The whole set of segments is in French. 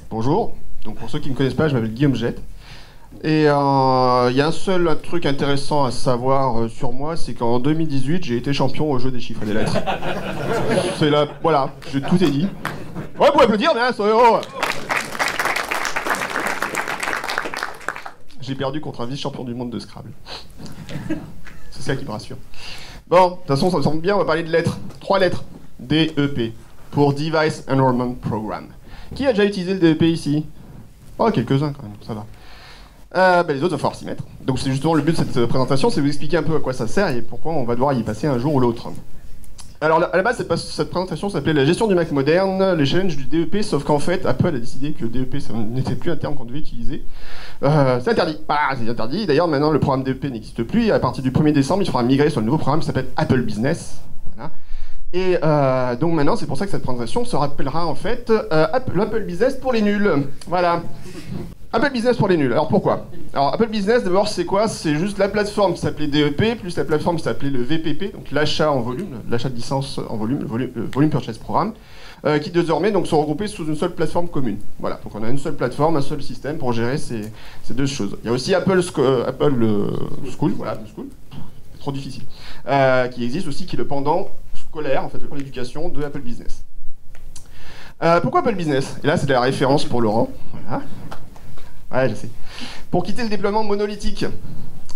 Bonjour. Donc pour ceux qui ne me connaissent pas, je m'appelle Guillaume Jette. Et il y a un seul truc intéressant à savoir sur moi, c'est qu'en 2018, j'ai été champion au jeu des chiffres et des lettres. C'est là, voilà, tout est dit. Ouais, vous pouvez applaudir, mais soyez heureux. J'ai perdu contre un vice-champion du monde de Scrabble. C'est ça qui me rassure. Bon, de toute façon, ça me semble bien, on va parler de lettres. 3 lettres. DEP. Pour Device Enrollment Program. Qui a déjà utilisé le DEP ici? Oh, quelques-uns quand même, ça va. Les autres, il va falloir s'y mettre. Donc c'est justement le but de cette présentation, c'est de vous expliquer un peu à quoi ça sert et pourquoi on va devoir y passer un jour ou l'autre. Alors à la base, cette présentation s'appelait la gestion du Mac moderne, les challenges du DEP, sauf qu'en fait, Apple a décidé que DEP, ça n'était plus un terme qu'on devait utiliser. C'est interdit. C'est interdit. D'ailleurs, maintenant, le programme DEP n'existe plus. Et à partir du 1er décembre, il faudra migrer sur le nouveau programme qui s'appelle Apple Business. Voilà. Et donc maintenant, c'est pour ça que cette présentation se rappellera en fait l'Apple Business pour les nuls. Voilà. Apple Business pour les nuls. Alors pourquoi? Alors Apple Business, d'abord, c'est quoi? C'est juste la plateforme qui s'appelait DEP, plus la plateforme qui s'appelait le VPP, donc l'achat en volume, l'achat de licence en volume, le Volume Purchase Program, qui désormais donc, sont regroupés sous une seule plateforme commune. Voilà, donc on a une seule plateforme, un seul système pour gérer ces deux choses. Il y a aussi Apple School, voilà, School, c'est trop difficile, qui existe aussi, qui est le pendant scolaire, en fait, le plan d'éducation de Apple Business. Pourquoi Apple Business? Et là, c'est de la référence pour Laurent. Voilà. Ouais, je sais. Pour quitter le déploiement monolithique.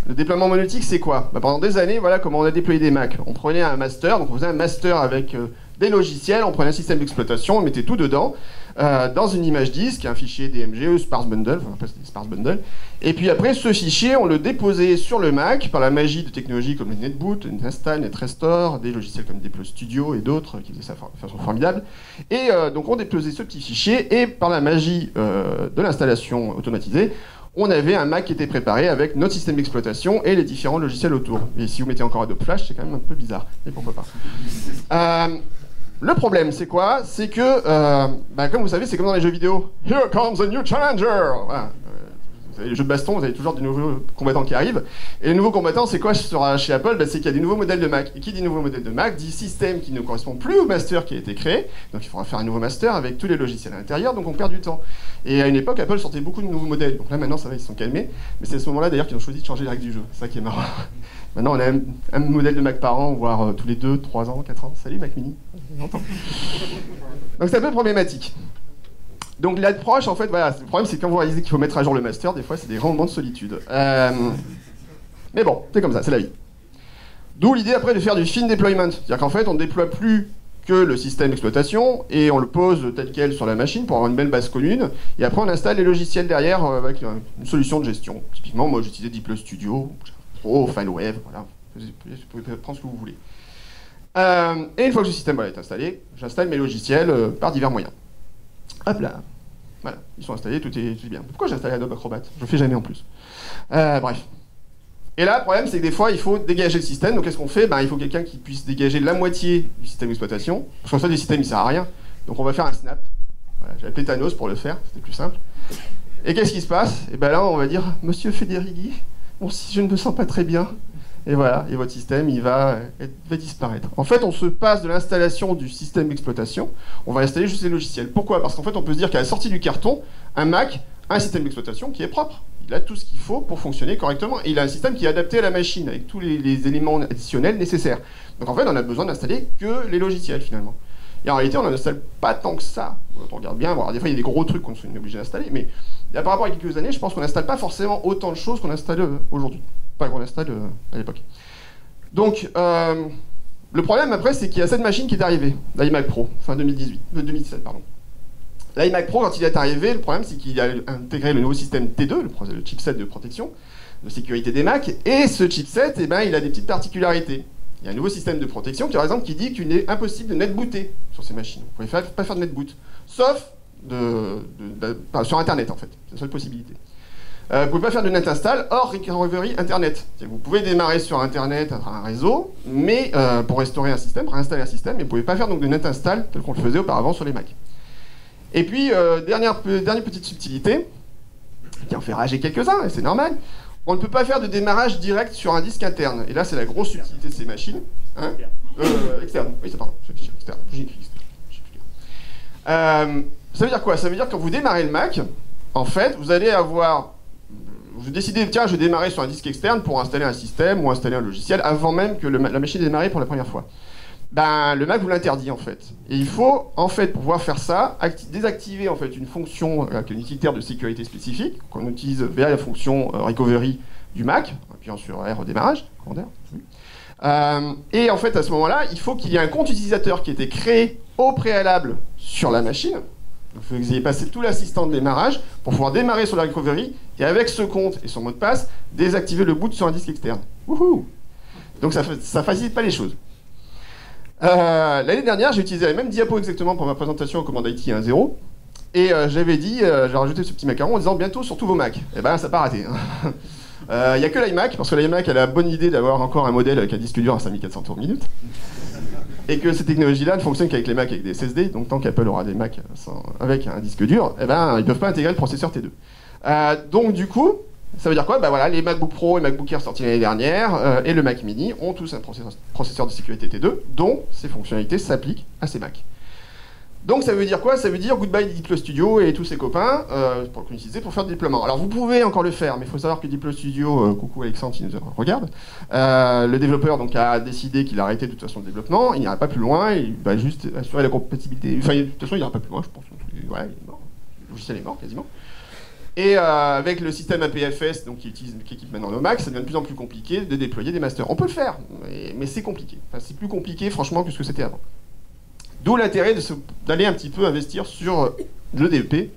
Le déploiement monolithique, c'est quoi? Pendant des années, voilà comment on a déployé des Mac. On prenait un master, donc on faisait un master avec des logiciels, on prenait un système d'exploitation, on mettait tout dedans, dans une image disque, un fichier DMG, sparse bundle, enfin, on appelle ça des sparse bundle. Et puis après, ce fichier, on le déposait sur le Mac par la magie de technologies comme le NetBoot, le NetInstall, NetRestore, des logiciels comme Deploy Studio et d'autres qui faisaient ça de façon formidable. Et donc on déposait ce petit fichier et par la magie de l'installation automatisée, on avait un Mac qui était préparé avec notre système d'exploitation et les différents logiciels autour. Et si vous mettez encore Adobe Flash, c'est quand même un peu bizarre. Mais pourquoi pas. Le problème, c'est quoi? C'est que, comme vous savez, c'est comme dans les jeux vidéo. Here comes a new challenger! Voilà. Vous avez les jeux de baston, vous avez toujours des nouveaux combattants qui arrivent. Et les nouveaux combattants, c'est quoi chez Apple? C'est qu'il y a des nouveaux modèles de Mac. Et qui dit nouveaux modèles de Mac dit système qui ne correspond plus au master qui a été créé. Donc il faudra faire un nouveau master avec tous les logiciels à l'intérieur, donc on perd du temps. Et à une époque, Apple sortait beaucoup de nouveaux modèles. Donc là, maintenant, ça va, ils se sont calmés. Mais c'est à ce moment-là, d'ailleurs, qu'ils ont choisi de changer les règles du jeu. C'est ça qui est marrant. Maintenant, on a un modèle de Mac par an, voire tous les 2, 3 ans, 4 ans. Salut, Mac Mini. Donc c'est un peu problématique. Donc l'approche, en fait, voilà, le problème, c'est quand vous réalisez qu'il faut mettre à jour le master, des fois, c'est des grands moments de solitude. Mais bon, c'est comme ça, c'est la vie. D'où l'idée, après, de faire du fin deployment. C'est-à-dire qu'en fait, on ne déploie plus que le système d'exploitation, et on le pose tel quel sur la machine pour avoir une belle base commune, et après, on installe les logiciels derrière avec une solution de gestion. Typiquement, moi, j'utilisais Deploy Studio, Pro, FileWave, voilà. Vous pouvez prendre ce que vous voulez. Et une fois que ce système est installé, j'installe mes logiciels par divers moyens. Hop là. Voilà, ils sont installés, tout est bien. Pourquoi j'ai installé Adobe Acrobat? Je le fais jamais en plus. Bref. Et là, le problème, c'est que des fois, il faut dégager le système. Donc, qu'est-ce qu'on fait? Il faut quelqu'un qui puisse dégager la moitié du système d'exploitation. Parce qu'en fait, le système, il sert à rien. Donc, on va faire un snap. Voilà, j'ai appelé Thanos pour le faire, c'était plus simple. Et qu'est-ce qui se passe? Et là, on va dire, Monsieur Federighi, bon, si je ne me sens pas très bien. Et voilà, et votre système, il va disparaître. En fait, on se passe de l'installation du système d'exploitation, on va installer juste les logiciels. Pourquoi? Parce qu'en fait, on peut se dire qu'à la sortie du carton, un Mac a un système d'exploitation qui est propre. Il a tout ce qu'il faut pour fonctionner correctement. Et il a un système qui est adapté à la machine, avec tous les éléments additionnels nécessaires. Donc en fait, on a besoin d'installer que les logiciels, finalement. Et en réalité, on n'en installe pas tant que ça. Quand on regarde bien, des fois, il y a des gros trucs qu'on est obligé d'installer, mais par rapport à quelques années, je pense qu'on n'installe pas forcément autant de choses qu'on installe aujourd'hui. Pas qu'on installe à l'époque. Donc, le problème après, c'est qu'il y a cette machine qui est arrivée, l'iMac Pro, fin 2017, pardon. L'iMac Pro, quand il est arrivé, le problème, c'est qu'il a intégré le nouveau système T2, le chipset de protection, de sécurité des Mac, et ce chipset, il a des petites particularités. Il y a un nouveau système de protection, par exemple, qui dit qu'il est impossible de netbooter sur ces machines. Vous ne pouvez pas faire de netboot, sauf sur Internet, en fait. C'est la seule possibilité. Vous ne pouvez pas faire de NetInstall hors recovery Internet. Vous pouvez démarrer sur Internet à travers un réseau, mais pour restaurer un système, pour installer un système, mais vous ne pouvez pas faire donc, de NetInstall tel qu'on le faisait auparavant sur les Mac. Et puis, dernière petite subtilité, qui en fait rager quelques-uns, et c'est normal, on ne peut pas faire de démarrage direct sur un disque interne. Et là, c'est la grosse subtilité de ces machines. Hein externe, oui, c'est pardon, externe, j'ai écrit externe. Ça veut dire quoi? Ça veut dire que quand vous démarrez le Mac, en fait, vous allez avoir... Vous décidez, tiens, je vais démarrer sur un disque externe pour installer un système ou installer un logiciel avant même que la machine ait démarré pour la première fois. Ben, le Mac vous l'interdit en fait. Et il faut, en fait, pour pouvoir faire ça, désactiver en fait une fonction qui est un utilitaire de sécurité spécifique, qu'on utilise via la fonction recovery du Mac, appuyant sur R au démarrage, et en fait, à ce moment-là, il faut qu'il y ait un compte utilisateur qui ait été créé au préalable sur la machine. Donc, il faut que vous ayez passé tout l'assistant de démarrage pour pouvoir démarrer sur la recovery et avec ce compte et son mot de passe, désactiver le boot sur un disque externe. Wouhou! Donc ça facilite pas les choses. L'année dernière, j'ai utilisé la même diapo exactement pour ma présentation au Command IT 1.0 et j'avais dit, j'ai rajouté ce petit macaron en disant bientôt sur tous vos Mac. Et ben ça n'a pas raté. Il n'y a que l'iMac, parce que l'iMac a la bonne idée d'avoir encore un modèle avec un disque dur à 5400 tours minute. Et que ces technologies-là ne fonctionnent qu'avec les Mac avec des SSD, donc tant qu'Apple aura des Mac avec un disque dur, eh ben, ils ne peuvent pas intégrer le processeur T2. Donc du coup, ça veut dire quoi? Ben voilà, les MacBook Pro et MacBook Air sortis l'année dernière et le Mac Mini ont tous un processeur de sécurité T2, dont ces fonctionnalités s'appliquent à ces Macs. Donc ça veut dire quoi? Ça veut dire goodbye Diplo Studio et tous ses copains pour l'utiliser pour faire du déploiement. Alors vous pouvez encore le faire, mais il faut savoir que Diplo Studio, coucou Alexandre qui nous regarde, le développeur donc a décidé qu'il arrêtait de toute façon le développement, il n'ira pas plus loin, il va juste assurer la compatibilité. Enfin de toute façon il n'ira pas plus loin, je pense. Ouais, il est mort. Le logiciel est mort quasiment. Et avec le système APFS donc, qui équipe maintenant nos Macs, ça devient de plus en plus compliqué de déployer des masters. On peut le faire, mais c'est compliqué. Enfin, c'est plus compliqué franchement que ce que c'était avant. D'où l'intérêt d'aller un petit peu investir sur le DEP,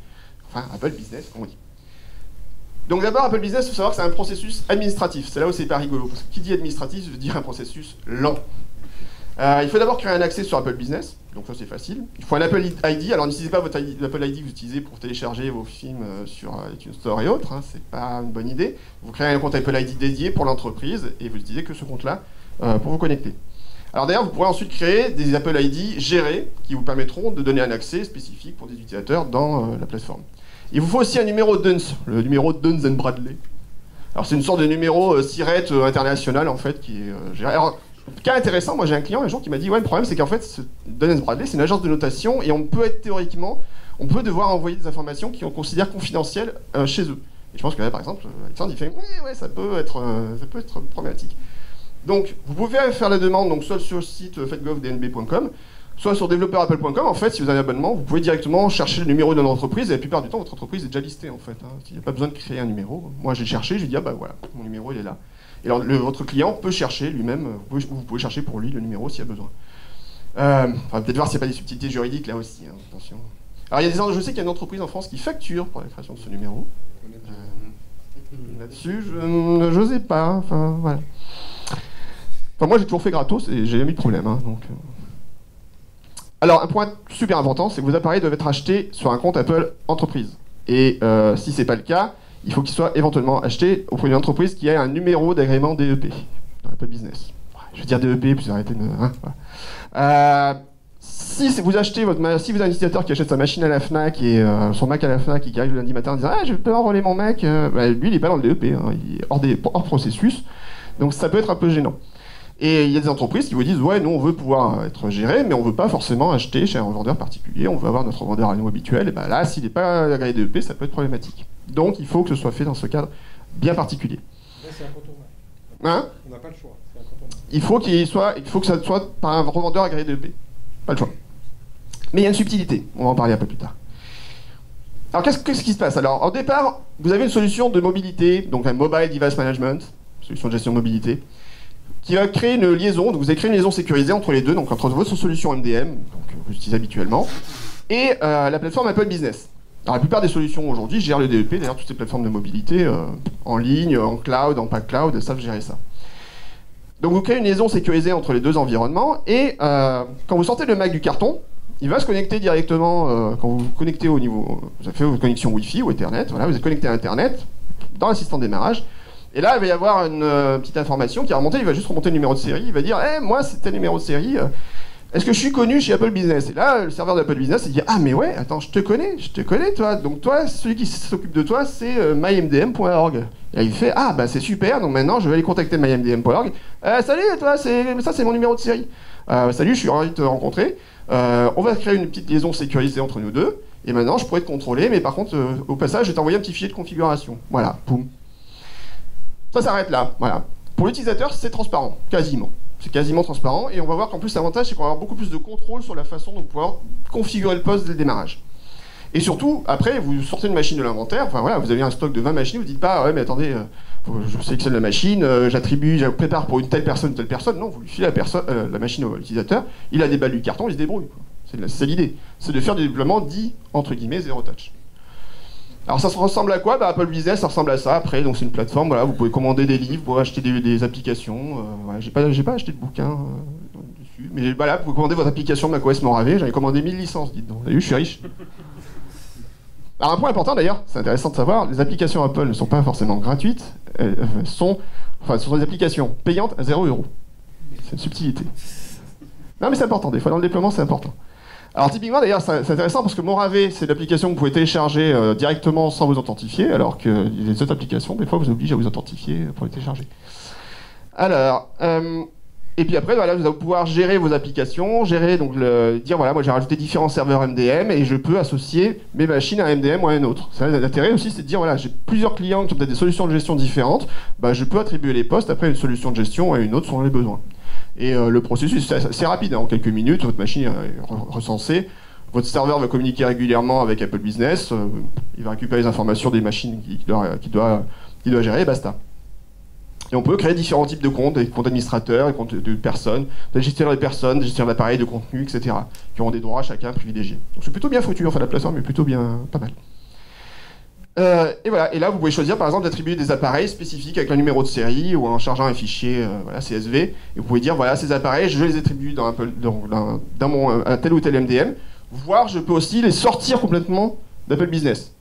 enfin Apple Business, comme on dit. Donc d'abord, Apple Business, il faut savoir que c'est un processus administratif. C'est là où c'est pas rigolo, parce que qui dit administratif veut dire un processus lent. Il faut d'abord créer un accès sur Apple Business, donc ça c'est facile. Il faut un Apple ID, alors n'utilisez pas votre Apple ID que vous utilisez pour télécharger vos films sur iTunes Store et autres, hein, c'est pas une bonne idée. Vous créez un compte Apple ID dédié pour l'entreprise, et vous n'utilisez que ce compte-là pour vous connecter. Alors d'ailleurs, vous pourrez ensuite créer des Apple ID gérés qui vous permettront de donner un accès spécifique pour des utilisateurs dans la plateforme. Il vous faut aussi un numéro DUNS, le numéro Duns & Bradley. Alors c'est une sorte de numéro SIRET international en fait qui est géré. Alors, cas intéressant, moi j'ai un client un jour qui m'a dit ouais, le problème c'est qu'en fait ce Duns & Bradley c'est une agence de notation et on peut être théoriquement, on peut devoir envoyer des informations qu'on considère confidentielles chez eux. Et je pense que là par exemple, Alexandre il fait ouais, ça peut être problématique. Donc, vous pouvez faire la demande donc, soit sur le site fedgovdnb.com, soit sur développeurapple.com. En fait, si vous avez un abonnement, vous pouvez directement chercher le numéro de notre entreprise, et la plupart du temps, votre entreprise est déjà listée, en fait. Hein. Il n'y a pas besoin de créer un numéro. Moi, j'ai cherché, j'ai dit, ah bah voilà, mon numéro, il est là. Et alors, votre client peut chercher lui-même, vous pouvez chercher pour lui le numéro s'il y a besoin. Peut-être voir s'il n'y a pas des subtilités juridiques, là aussi, hein, attention. Alors, je sais qu'il y a une entreprise en France qui facture pour la création de ce numéro. Là-dessus, je n'osais pas, enfin, voilà. Enfin, moi, j'ai toujours fait gratos et j'ai jamais eu de problème. Hein, donc, Alors, un point super important, c'est que vos appareils doivent être achetés sur un compte Apple Entreprise. Et si ce n'est pas le cas, il faut qu'ils soient éventuellement achetés auprès d'une entreprise qui a un numéro d'agrément DEP, dans Apple Business. Je vais dire DEP, puis arrêtez de me... Hein, voilà. Si vous achetez si vous avez un utilisateur qui achète sa machine à la Fnac et son Mac à la Fnac et qui arrive le lundi matin en disant « Ah, je vais pouvoir voler mon Mac lui, il n'est pas dans le DEP, hein, il est hors processus. Donc ça peut être un peu gênant. Et il y a des entreprises qui vous disent « Ouais, nous, on veut pouvoir être géré, mais on ne veut pas forcément acheter chez un revendeur particulier, on veut avoir notre revendeur à nous habituel. » Et bien là, s'il n'est pas agréé DEP, ça peut être problématique. Donc il faut que ce soit fait dans ce cadre bien particulier. Là, c'est incontournable. Hein? On n'a pas le choix, c'est incontournable. Il faut que ça soit par un revendeur agréé DEP. Pas le choix. Mais il y a une subtilité, on va en parler un peu plus tard. Alors qu'est-ce qui se passe? Alors au départ, vous avez une solution de mobilité, donc un Mobile Device Management, solution de gestion de mobilité, qui va créer une liaison, donc vous avez créé une liaison sécurisée entre les deux, donc entre votre solution MDM, donc, que vous utilisez habituellement, et la plateforme Apple Business. Alors la plupart des solutions aujourd'hui gèrent le DEP, d'ailleurs toutes ces plateformes de mobilité, en ligne, en cloud, en pack cloud, savent gérer ça. Donc vous créez une liaison sécurisée entre les deux environnements, et quand vous sortez le Mac du carton, il va se connecter directement, quand vous vous connectez au niveau, vous avez fait votre connexion Wi-Fi ou Ethernet, voilà, vous êtes connecté à Internet, dans l'assistant de démarrage, et là il va y avoir une petite information qui va remonter, il va juste remonter le numéro de série, il va dire « moi c'est tel numéro de série, est-ce que je suis connu chez Apple Business ?» Et là, le serveur d'Apple Business, il dit « Ah mais ouais, attends, je te connais toi, donc toi, celui qui s'occupe de toi, c'est mymdm.org. » Et là, il fait « Ah bah c'est super, donc maintenant je vais aller contacter mymdm.org. Salut toi, ça c'est mon numéro de série. Salut, je suis ravi de te rencontrer. On va créer une petite liaison sécurisée entre nous deux. Et maintenant, je pourrais te contrôler, mais par contre, au passage, je vais t'envoyer un petit fichier de configuration. Voilà, boum. Ça s'arrête là, voilà. Pour l'utilisateur, c'est transparent, quasiment. C'est quasiment transparent, et on va voir qu'en plus, l'avantage, c'est qu'on va avoir beaucoup plus de contrôle sur la façon dont pouvoir configurer le poste dès le démarrage. Et surtout, après, vous sortez une machine de l'inventaire, enfin voilà, vous avez un stock de 20 machines, vous dites pas, ouais, mais attendez, je sélectionne la machine, j'attribue, je prépare pour une telle personne, non, vous lui filez la machine à l'utilisateur, il a des balles du carton, il se débrouille. C'est l'idée, c'est de faire du déploiement dit, entre guillemets, zéro touch. Alors ça ressemble à quoi? Apple Business, ça ressemble à ça, après, donc c'est une plateforme, voilà, vous pouvez commander des livres, vous pouvez acheter des applications, voilà, j'ai pas acheté de bouquin dessus, mais voilà, vous pouvez commander votre application macOS Mojave, j'en ai commandé 1000 licences, dites donc, vous avez vu, je suis riche. Alors un point important d'ailleurs, c'est intéressant de savoir, les applications Apple ne sont pas forcément gratuites, ce sont des applications payantes à 0 €. C'est une subtilité. Non mais c'est important, des fois dans le déploiement c'est important. Alors typiquement d'ailleurs c'est intéressant parce que Mojave c'est l'application que vous pouvez télécharger directement sans vous authentifier, alors que les autres applications des fois vous obligent à vous authentifier pour les télécharger. Alors, et puis après voilà, vous allez pouvoir gérer vos applications, donc dire voilà, moi j'ai rajouté différents serveurs MDM et je peux associer mes machines à un MDM ou à un autre. Ça, l'intérêt aussi c'est de dire voilà, j'ai plusieurs clients qui ont peut-être des solutions de gestion différentes, bah, je peux attribuer les postes après une solution de gestion à une autre selon les besoins. Et le processus c'est rapide, hein, en quelques minutes, votre machine est recensée, votre serveur va communiquer régulièrement avec Apple Business, il va récupérer les informations des machines qu'il doit gérer et basta. Et on peut créer différents types de comptes, des comptes administrateurs, des comptes de personnes, des gestionnaires de personnes, des gestionnaires d'appareils, de contenu, etc. qui auront des droits chacun privilégiés. Donc c'est plutôt bien foutu, enfin la plateforme est plutôt bien, pas mal. Et voilà, et là vous pouvez choisir par exemple d'attribuer des appareils spécifiques avec un numéro de série ou en chargeant un fichier voilà, CSV. Et vous pouvez dire voilà, ces appareils, je les attribue dans un tel ou tel MDM, voire je peux aussi les sortir complètement d'Apple Business.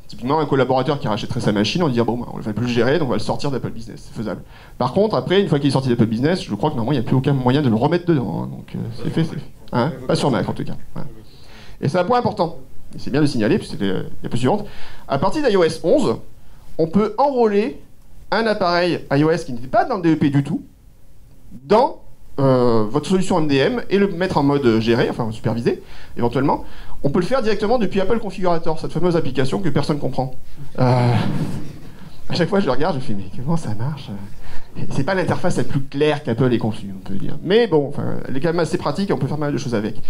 Typiquement, un collaborateur qui rachèterait sa machine, on va dire bon, on ne va plus le gérer, donc on va le sortir d'Apple Business, c'est faisable. Par contre, après, une fois qu'il est sorti d'Apple Business, je crois que normalement il n'y a plus aucun moyen de le remettre dedans, hein, donc c'est fait. Hein, pas sur Mac en tout cas. Ouais. Et c'est un point important. Et c'est bien de signaler, puisque c'est la plus suivante. À partir d'iOS 11, on peut enrôler un appareil iOS qui n'était pas dans le DEP du tout, dans votre solution MDM et le mettre en mode géré, enfin supervisé, éventuellement. On peut le faire directement depuis Apple Configurator, cette fameuse application que personne comprend. À chaque fois je le regarde, je fais mais comment ça marche? C'est pas l'interface la plus claire qu'Apple ait conçue, on peut dire. Mais bon, enfin, elle est quand même assez pratique et on peut faire pas mal de choses avec.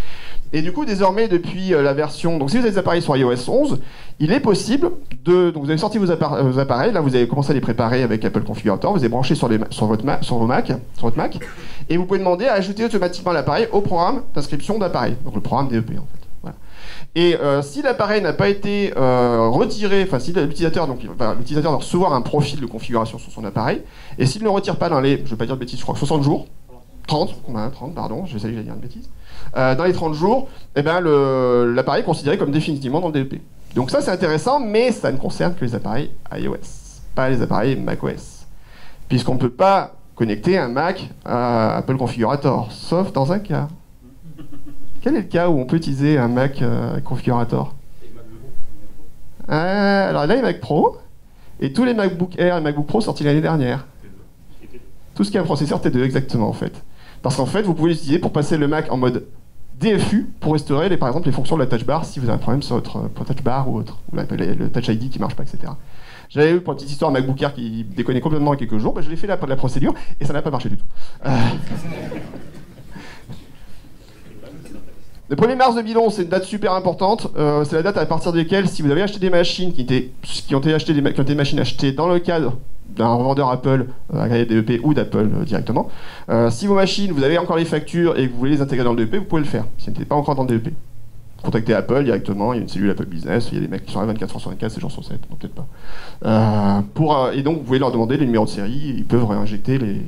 Et du coup, désormais, depuis la version... Donc si vous avez des appareils sur iOS 11, il est possible de... Donc vous avez sorti vos appareils, là vous avez commencé à les préparer avec Apple Configurator, vous avez branché sur votre Mac, et vous pouvez demander à ajouter automatiquement l'appareil au programme d'inscription d'appareil, donc le programme DEP en fait. Voilà. Et si l'appareil n'a pas été retiré, enfin si l'utilisateur doit recevoir un profil de configuration sur son appareil, et s'il ne le retire pas dans les, je ne vais pas dire de bêtises, je crois 60 jours, 30, pardon, j'ai essayé de dire une bêtise, dans les 30 jours, eh ben l'appareil est considéré comme définitivement dans le DEP. Donc ça c'est intéressant, mais ça ne concerne que les appareils iOS, pas les appareils macOS, puisqu'on ne peut pas connecter un Mac à Apple Configurator, sauf dans un cas. Quel est le cas où on peut utiliser un Mac Configurator? Alors là, les Mac Pro, et tous les MacBook Air et MacBook Pro sortis l'année dernière. Tout ce qui est un processeur T2, exactement, en fait. Parce qu'en fait, vous pouvez l'utiliser pour passer le Mac en mode DFU, pour restaurer, par exemple, les fonctions de la touch bar, si vous avez un problème sur votre touch bar ou autre, ou le touch ID qui ne marche pas, etc. J'avais eu, pour une petite histoire, un MacBook Air qui déconnait complètement il y a quelques jours, je l'ai fait la procédure, et ça n'a pas marché du tout. Le 1er mars 2011, c'est une date super importante. C'est la date à partir de laquelle, si vous avez acheté des machines qui ont été des machines achetées dans le cadre d'un revendeur Apple, agréé DEP ou d'Apple directement, si vos machines, vous avez encore les factures et que vous voulez les intégrer dans le DEP, vous pouvez le faire. Si elles n'étaient pas encore dans le DEP. Contactez Apple directement, il y a une cellule Apple Business, il y a des mecs qui sont à 24 sur 24, ces gens sur 7, non peut-être pas. Et donc vous pouvez leur demander les numéros de série, ils peuvent réinjecter les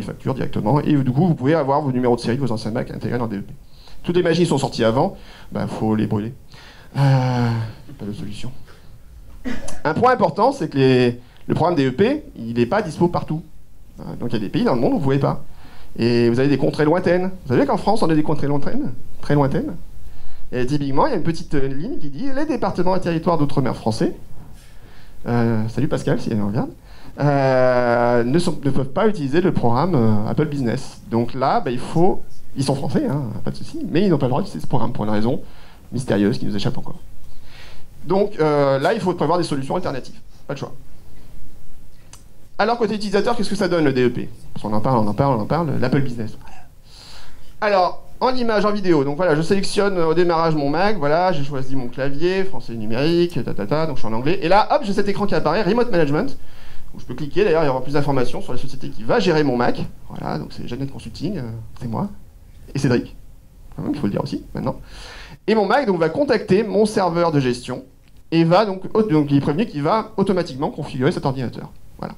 factures directement, et du coup vous pouvez avoir vos numéros de série de vos anciens Mac intégrés dans le DEP. Toutes les machines sont sorties avant, faut les brûler. Pas de solution. Un point important, c'est que le programme DEP, il n'est pas dispo partout. Donc il y a des pays dans le monde où vous ne pouvez pas. Et vous avez des contrées lointaines. Vous savez qu'en France, on a des contrées lointaines, très lointaines. Et typiquement, il y a une petite ligne qui dit les départements et territoires d'outre-mer français. Salut Pascal, si elle regarde. Ne peuvent pas utiliser le programme Apple Business. Donc là, ils sont français, hein, pas de souci, mais ils n'ont pas le droit d'utiliser ce programme pour une raison mystérieuse qui nous échappe encore. Donc là, il faut prévoir des solutions alternatives. Pas de choix. Alors, côté utilisateur, qu'est-ce que ça donne le DEP? Parce qu'on en parle, l'Apple Business. Alors, en image, en vidéo, donc voilà, je sélectionne au démarrage mon Mac, voilà, j'ai choisi mon clavier, français numérique, donc je suis en anglais. Et là, hop, j'ai cet écran qui apparaît, Remote Management, où je peux cliquer, d'ailleurs, il y aura plus d'informations sur la société qui va gérer mon Mac. Voilà, donc c'est Jeannette Consulting, c'est moi. Et Cédric, quand même, il faut le dire aussi, maintenant. Et mon Mac, donc, va contacter mon serveur de gestion, et va donc il est prévenu qu'il va automatiquement configurer cet ordinateur. Voilà.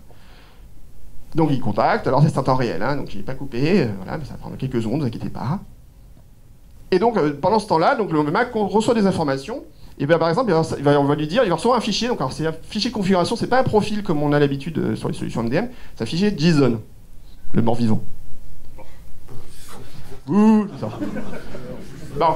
Donc il contacte, alors c'est en temps réel, hein, donc je n'ai pas coupé, voilà, mais ça va prendre quelques secondes, ne vous inquiétez pas. Et donc pendant ce temps-là, donc, le Mac reçoit des informations, et bien par exemple, on va lui dire, il va recevoir un fichier, donc c'est un fichier de configuration, c'est pas un profil comme on a l'habitude sur les solutions MDM, c'est un fichier JSON, le mort-vivant. Ouh, c'est ça. Bon.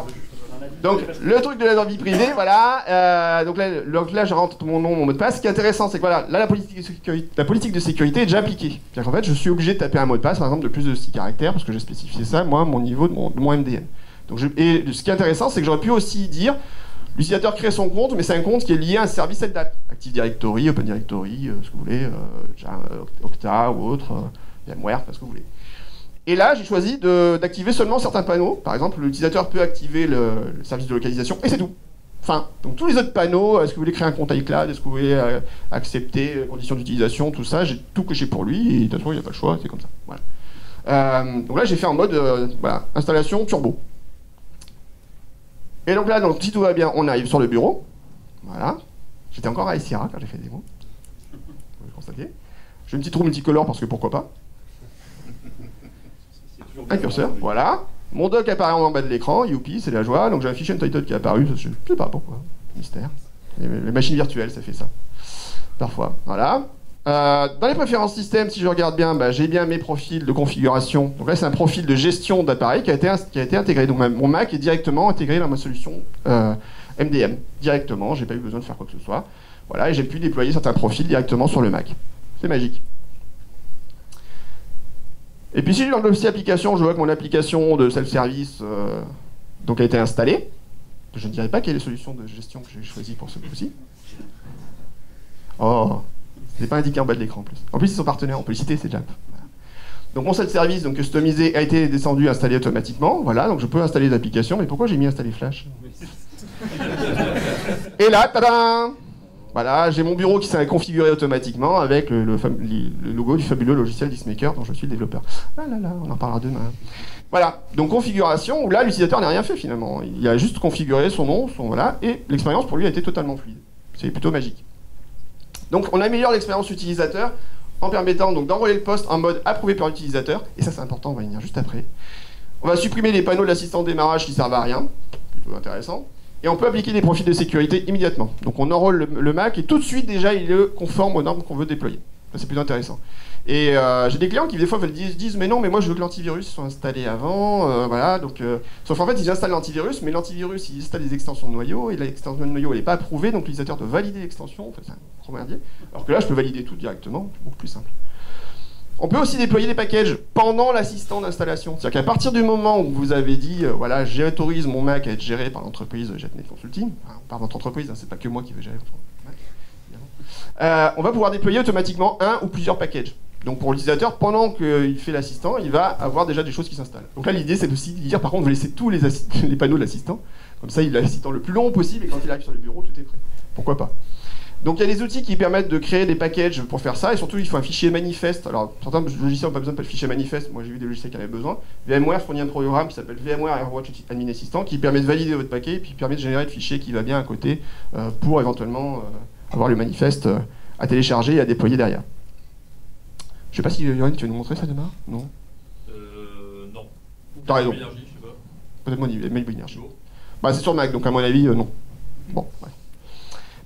Donc, le truc de la vie privée, voilà. Donc là, je rentre mon nom, mon mot de passe. Ce qui est intéressant, c'est que voilà, là, la politique de sécurité est déjà appliquée. C'est-à-dire qu'en fait, je suis obligé de taper un mot de passe, par exemple, de plus de 6 caractères, parce que j'ai spécifié ça, moi, mon niveau de mon MDM. Donc, et ce qui est intéressant, c'est que j'aurais pu aussi dire, l'utilisateur crée son compte, mais c'est un compte qui est lié à un service LDAP. Active Directory, Open Directory, ce que vous voulez, Okta ou autre, VMware, ce que vous voulez. Et là, j'ai choisi d'activer seulement certains panneaux. Par exemple, l'utilisateur peut activer le service de localisation, et c'est tout. Enfin, donc tous les autres panneaux, est-ce que vous voulez créer un compte iCloud, est-ce que vous voulez accepter les conditions d'utilisation, tout ça, j'ai tout coché pour lui, et de toute façon, il n'y a pas le choix, c'est comme ça. Voilà. Donc là, j'ai fait en mode voilà, installation turbo. Et donc là, donc, si tout va bien, on arrive sur le bureau. Voilà. J'étais encore à Sierra quand j'ai fait des mots. Vous le constatez. J'ai une petite roue multicolore parce que pourquoi pas. Un curseur, voilà. Mon doc apparaît en bas de l'écran, youpi, c'est la joie. Donc j'ai un fichier untitled qui est apparu, je sais pas pourquoi, mystère. Les machines virtuelles, ça fait ça. Parfois, voilà. Dans les préférences système, si je regarde bien, bah, j'ai bien mes profils de configuration. Donc là, c'est un profil de gestion d'appareil qui a été intégré. Donc mon Mac est directement intégré dans ma solution MDM. Directement, j'ai pas eu besoin de faire quoi que ce soit. Voilà, et j'ai pu déployer certains profils directement sur le Mac. C'est magique. Et puis si je vais dans le dossier application, je vois que mon application de self-service donc a été installée. Je ne dirais pas quelle est la solution de gestion que j'ai choisie pour ce coup-ci. Oh, c'est pas indiqué en bas de l'écran en plus. En plus, ils sont partenaires, on peut les citer, c'est Jamp. Voilà. Donc mon self-service donc customisé a été descendu, installé automatiquement. Voilà, donc je peux installer des applications. Mais pourquoi j'ai mis installer Flash? Et là, tadam! Voilà, j'ai mon bureau qui s'est configuré automatiquement avec le logo du fabuleux logiciel Dismaker dont je suis le développeur. Ah là là, on en parlera demain. Voilà, donc configuration où là l'utilisateur n'a rien fait finalement. Il a juste configuré son nom, voilà, et l'expérience pour lui a été totalement fluide. C'est plutôt magique. Donc on améliore l'expérience utilisateur en permettant donc d'enrôler le poste en mode approuvé par l'utilisateur, et ça c'est important, on va y venir juste après. On va supprimer les panneaux de l'assistant de démarrage qui servent à rien, plutôt intéressant. Et on peut appliquer des profils de sécurité immédiatement. Donc on enrôle le Mac et tout de suite déjà il est conforme aux normes qu'on veut déployer. Ça c'est plutôt intéressant. Et j'ai des clients qui des fois disent mais non mais moi je veux que l'antivirus soit installé avant, voilà donc sauf en fait ils installent l'antivirus mais l'antivirus il installe des extensions de noyau et l'extension de noyau elle n'est pas approuvée donc l'utilisateur doit valider l'extension, enfin, c'est un gros merdier. Alors que là je peux valider tout directement, c'est beaucoup plus simple. On peut aussi déployer des packages pendant l'assistant d'installation. C'est-à-dire qu'à partir du moment où vous avez dit, voilà, j'autorise mon Mac à être géré par l'entreprise Jeannette Consulting, enfin, par votre entreprise, hein, c'est pas que moi qui vais gérer votre Mac, évidemment, on va pouvoir déployer automatiquement un ou plusieurs packages. Donc pour l'utilisateur, pendant qu'il fait l'assistant, il va avoir déjà des choses qui s'installent. Donc là, l'idée, c'est aussi de dire, par contre, vous laissez tous les panneaux de l'assistant. Comme ça, il a l'assistant le plus long possible et quand il arrive sur le bureau, tout est prêt. Pourquoi pas? Donc il y a des outils qui permettent de créer des packages pour faire ça, et surtout il faut un fichier manifeste. Alors certains logiciels n'ont pas besoin de fichier manifeste, moi j'ai vu des logiciels qui en avaient besoin. VMware fournit un programme qui s'appelle VMware AirWatch Admin Assistant qui permet de valider votre paquet et puis permet de générer le fichier qui va bien à côté pour éventuellement avoir le manifeste à télécharger et à déployer derrière. Je sais pas si Yoann, tu vas nous montrer ça demain? Non. Non. T'as raison. Peut-être mon Mail Énergie. Bah c'est sur Mac, donc à mon avis non. Bon, ouais.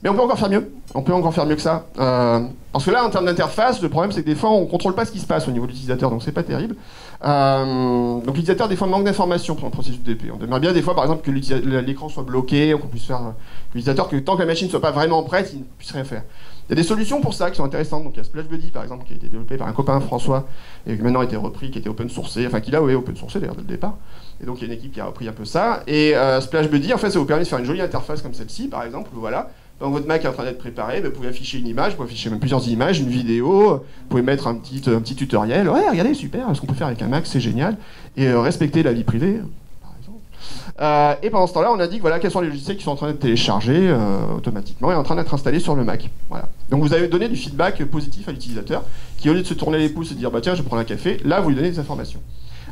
Mais on peut encore faire mieux. On peut encore faire mieux que ça. Parce que là, en termes d'interface, le problème, c'est que des fois, on ne contrôle pas ce qui se passe au niveau de l'utilisateur, donc c'est pas terrible. Donc l'utilisateur, des fois, manque d'informations pour un processus de DP. On aimerait bien, des fois, par exemple, que l'écran soit bloqué, qu'on puisse faire que l'utilisateur, que tant que la machine ne soit pas vraiment prête, il ne puisse rien faire. Il y a des solutions pour ça qui sont intéressantes. Donc il y a Splash Buddy, par exemple, qui a été développé par un copain, François, et qui maintenant a été repris, qui était open sourcé, enfin qui l'a open sourcé d'ailleurs dès le départ. Et donc il y a une équipe qui a repris un peu ça. Et Splash Buddy, en fait, ça vous permet de faire une jolie interface comme celle-ci, par exemple, voilà. Quand votre Mac est en train d'être préparé, vous pouvez afficher une image, vous pouvez afficher même plusieurs images, une vidéo, vous pouvez mettre un petit tutoriel. Ouais, regardez, super, ce qu'on peut faire avec un Mac, c'est génial. Et respecter la vie privée, par exemple. Et pendant ce temps-là, on indique voilà, quels sont les logiciels qui sont en train d'être téléchargés automatiquement et en train d'être installés sur le Mac. Voilà. Donc vous avez donné du feedback positif à l'utilisateur, qui au lieu de se tourner les pouces et de dire bah tiens, je prends un café, là vous lui donnez des informations.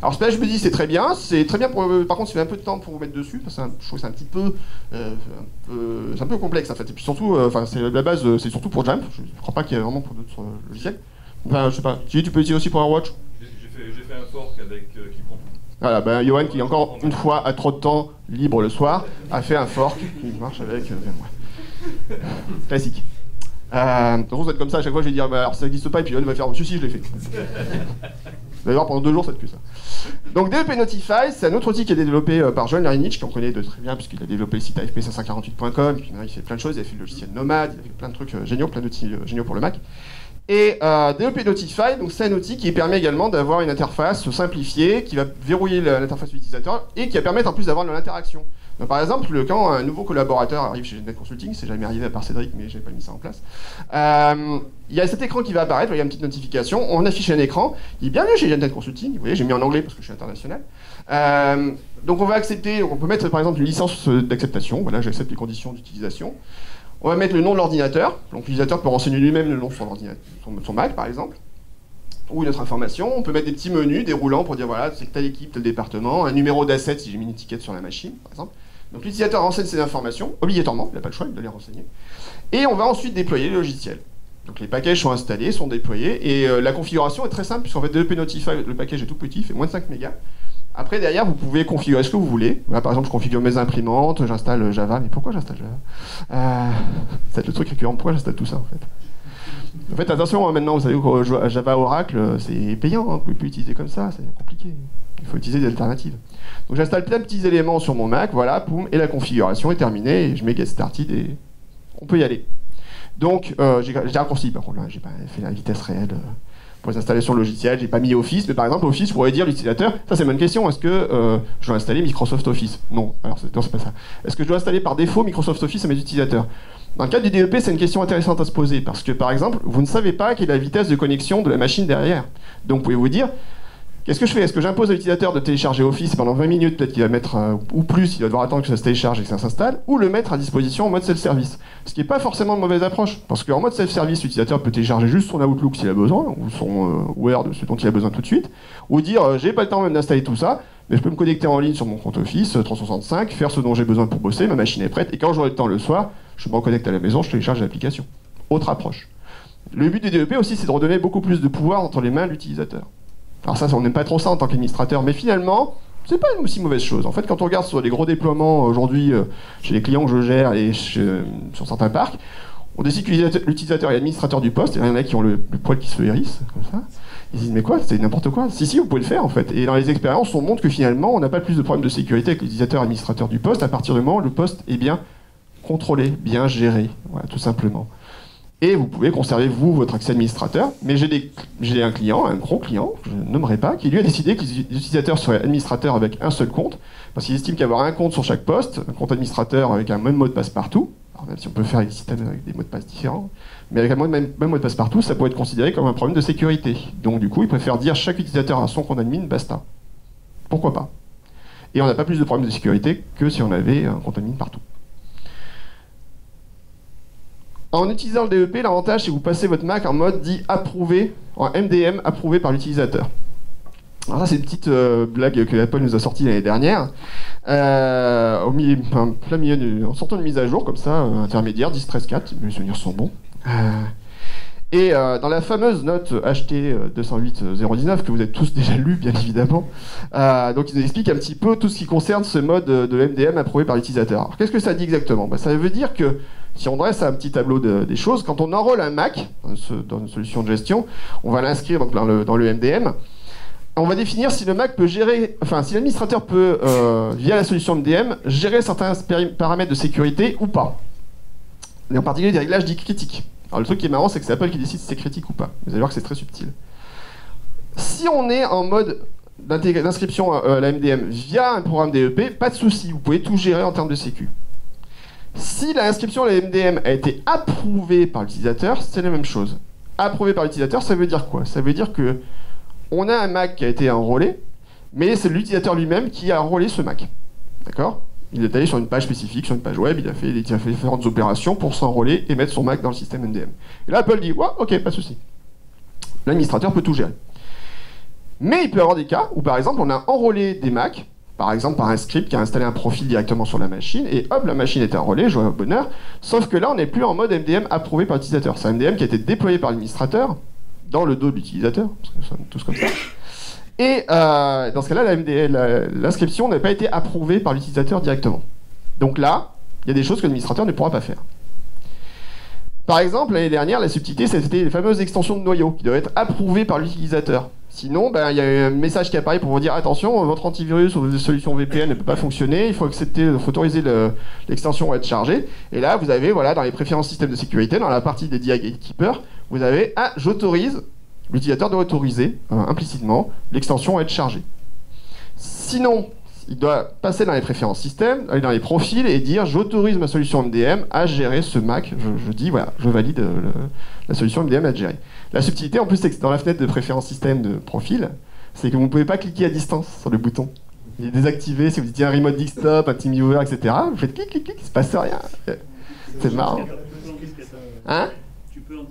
Alors Splash me dit c'est très bien pour, par contre, il fait un peu de temps pour vous mettre dessus, parce que je trouve que c'est un petit peu, c'est un peu complexe en fait. Et puis surtout, c'est la base, c'est surtout pour Jump. Je ne crois pas qu'il y ait vraiment pour d'autres logiciels. Enfin, je sais pas. Tu peux utiliser aussi pour AirWatch. J'ai fait un fork avec qui prend tout. Voilà, ben Johan qui encore une fois a trop de temps libre le soir a fait un fork qui marche avec VMware. Classique. De toute façon, ça va être comme ça à chaque fois. Je vais dire bah, alors ça n'existe pas et puis Johan va faire si je l'ai fait. D'ailleurs, pendant 2 jours, ça ne fait plus ça. Donc, DEP Notify, c'est un autre outil qui est développé par Johan Larinich, qu'on connaît de très bien, puisqu'il a développé le site AFP548.com, et puis il fait plein de choses, il a fait le logiciel Nomad, il a fait plein de trucs géniaux, plein d'outils géniaux pour le Mac. Et DEP Notify, donc c'est un outil qui permet également d'avoir une interface simplifiée, qui va verrouiller l'interface utilisateur, et qui va permettre en plus d'avoir de l'interaction. Donc, par exemple, quand un nouveau collaborateur arrive chez Net Consulting, c'est jamais arrivé à part Cédric, mais j'ai pas mis ça en place, il y a cet écran qui va apparaître, il y a une petite notification, on affiche un écran, il dit bienvenue chez Net Consulting, vous voyez, j'ai mis en anglais parce que je suis international. Donc on va accepter, on peut mettre par exemple une licence d'acceptation, voilà, j'accepte les conditions d'utilisation. On va mettre le nom de l'ordinateur, donc l'utilisateur peut renseigner lui-même le nom de son Mac par exemple, ou une autre information. On peut mettre des petits menus déroulants pour dire voilà, c'est telle équipe, tel département, un numéro d'asset si j'ai mis une étiquette sur la machine par exemple. Donc l'utilisateur renseigne ces informations, obligatoirement, il n'a pas le choix, il doit les renseigner. Et on va ensuite déployer le logiciel. Donc les packages sont installés, sont déployés, et la configuration est très simple, puisqu'en fait DEP Notify, le package est tout petit, il fait moins de 5 mégas. Après, derrière, vous pouvez configurer ce que vous voulez. Voilà, par exemple, je configure mes imprimantes, j'installe Java, mais pourquoi j'installe Java c'est le truc récurrent, pourquoi j'installe tout ça en fait? En fait, attention, maintenant, vous savez que Java Oracle, c'est payant, hein, vous pouvez plus utiliser comme ça, c'est compliqué. Il faut utiliser des alternatives. Donc j'installe plein de petits éléments sur mon Mac, voilà, poum, et la configuration est terminée, et je mets Get Started, et on peut y aller. Donc, j'ai raccourci, par contre, là, j'ai pas fait la vitesse réelle pour les installations logicielles, j'ai pas mis Office, mais par exemple, Office pourrait dire l'utilisateur, ça c'est une bonne question, est-ce que je dois installer Microsoft Office? Non, alors c'est pas ça. Est-ce que je dois installer par défaut Microsoft Office à mes utilisateurs? Dans le cas du DEP, c'est une question intéressante à se poser, parce que par exemple, vous ne savez pas quelle est la vitesse de connexion de la machine derrière. Donc vous pouvez vous dire, qu'est-ce que je fais? Est-ce que j'impose à l'utilisateur de télécharger Office pendant 20 minutes, peut-être qu'il va mettre, ou plus, il va devoir attendre que ça se télécharge et que ça s'installe, ou le mettre à disposition en mode self-service? Ce qui n'est pas forcément une mauvaise approche, parce qu'en mode self-service, l'utilisateur peut télécharger juste son Outlook s'il a besoin, ou son Word, ce dont il a besoin tout de suite, ou dire j'ai pas le temps même d'installer tout ça, mais je peux me connecter en ligne sur mon compte Office 365, faire ce dont j'ai besoin pour bosser, ma machine est prête, et quand j'aurai le temps le soir, je me reconnecte à la maison, je télécharge l'application. Autre approche. Le but du DEP aussi, c'est de redonner beaucoup plus de pouvoir entre les mains de l'utilisateur. Alors ça, on n'aime pas trop ça en tant qu'administrateur, mais finalement, c'est pas une aussi mauvaise chose. En fait, quand on regarde sur les gros déploiements aujourd'hui chez les clients que je gère et sur certains parcs, on décide que l'utilisateur est administrateur du poste, et il y en a qui ont le poil qui se hérisse, comme ça. Ils disent mais quoi, c'est n'importe quoi. Si, vous pouvez le faire en fait. Et dans les expériences, on montre que finalement, on n'a pas plus de problèmes de sécurité avec l'utilisateur administrateur du poste à partir du moment où le poste est bien contrôlé, bien géré, voilà, tout simplement. Et vous pouvez conserver, vous, votre accès administrateur. Mais j'ai un client, un gros client, que je ne nommerai pas, qui lui a décidé que les utilisateurs seraient administrateurs avec un seul compte, parce qu'il estime qu'avoir un compte sur chaque poste, un compte administrateur avec un même mot de passe partout, alors même si on peut faire des systèmes avec des mots de passe différents, mais avec un même mot de passe partout, ça pourrait être considéré comme un problème de sécurité. Donc du coup, il préfère dire chaque utilisateur a son compte admin, basta. Pourquoi pas? Et on n'a pas plus de problèmes de sécurité que si on avait un compte admin partout. En utilisant le DEP, l'avantage c'est que vous passez votre Mac en mode dit approuvé, en MDM approuvé par l'utilisateur. Alors ça c'est une petite blague que Apple nous a sortie l'année dernière. En sortant de mise à jour comme ça, intermédiaire, 10.13.4, mes souvenirs sont bons. Et dans la fameuse note HT 208.019 que vous avez tous déjà lu bien évidemment, donc il nous explique un petit peu tout ce qui concerne ce mode de MDM approuvé par l'utilisateur. Alors qu'est-ce que ça dit exactement? Ça veut dire que si on dresse un petit tableau des choses, quand on enrôle un Mac dans une solution de gestion, on va l'inscrire donc dans le MDM. On va définir si le Mac peut gérer, enfin si l'administrateur peut, via la solution MDM, gérer certains paramètres de sécurité ou pas. Et en particulier des réglages dits critiques. Alors le truc qui est marrant, c'est que c'est Apple qui décide si c'est critique ou pas. Vous allez voir que c'est très subtil. Si on est en mode d'inscription à la MDM via un programme DEP, pas de souci, vous pouvez tout gérer en termes de sécu. Si l'inscription à la MDM a été approuvée par l'utilisateur, c'est la même chose. Approuvé par l'utilisateur, ça veut dire quoi? Ça veut dire que on a un Mac qui a été enrôlé, mais c'est l'utilisateur lui-même qui a enrôlé ce Mac. D'accord? Il est allé sur une page spécifique, sur une page web, il a fait différentes opérations pour s'enrôler et mettre son Mac dans le système MDM. Et là, Apple dit, ouais, ok, pas de souci. L'administrateur peut tout gérer. Mais il peut y avoir des cas où, par exemple, on a enrôlé des Macs, par exemple par un script qui a installé un profil directement sur la machine, et hop, la machine est enrôlée, joie au bonheur, sauf que là, on n'est plus en mode MDM approuvé par l'utilisateur. C'est un MDM qui a été déployé par l'administrateur, dans le dos de l'utilisateur, parce que nous sommes tous comme ça. Et dans ce cas-là, l'inscription n'a pas été approuvée par l'utilisateur directement. Donc là, il y a des choses que l'administrateur ne pourra pas faire. Par exemple, l'année dernière, la subtilité, c'était les fameuses extensions de noyaux qui doivent être approuvées par l'utilisateur. Sinon, il y a un message qui apparaît pour vous dire attention, votre antivirus ou votre solution VPN ne peut pas fonctionner, il faut autoriser l'extension à être chargée. Et là, vous avez, voilà, dans les préférences système de sécurité, dans la partie dédiée à Gatekeeper, vous avez j'autorise. L'utilisateur doit autoriser implicitement l'extension à être chargée. Sinon, il doit passer dans les préférences système, aller dans les profils et dire j'autorise ma solution MDM à gérer ce Mac. Je dis voilà, je valide la solution MDM à être gérée. La subtilité en plus c'est que dans la fenêtre de préférences système de profil, c'est que vous ne pouvez pas cliquer à distance sur le bouton. Il est désactivé si vous dites un remote desktop, un TeamViewer, etc. Vous faites clic, clic, clic, il ne se passe rien. C'est marrant. Hein? Tu peux en 10.14.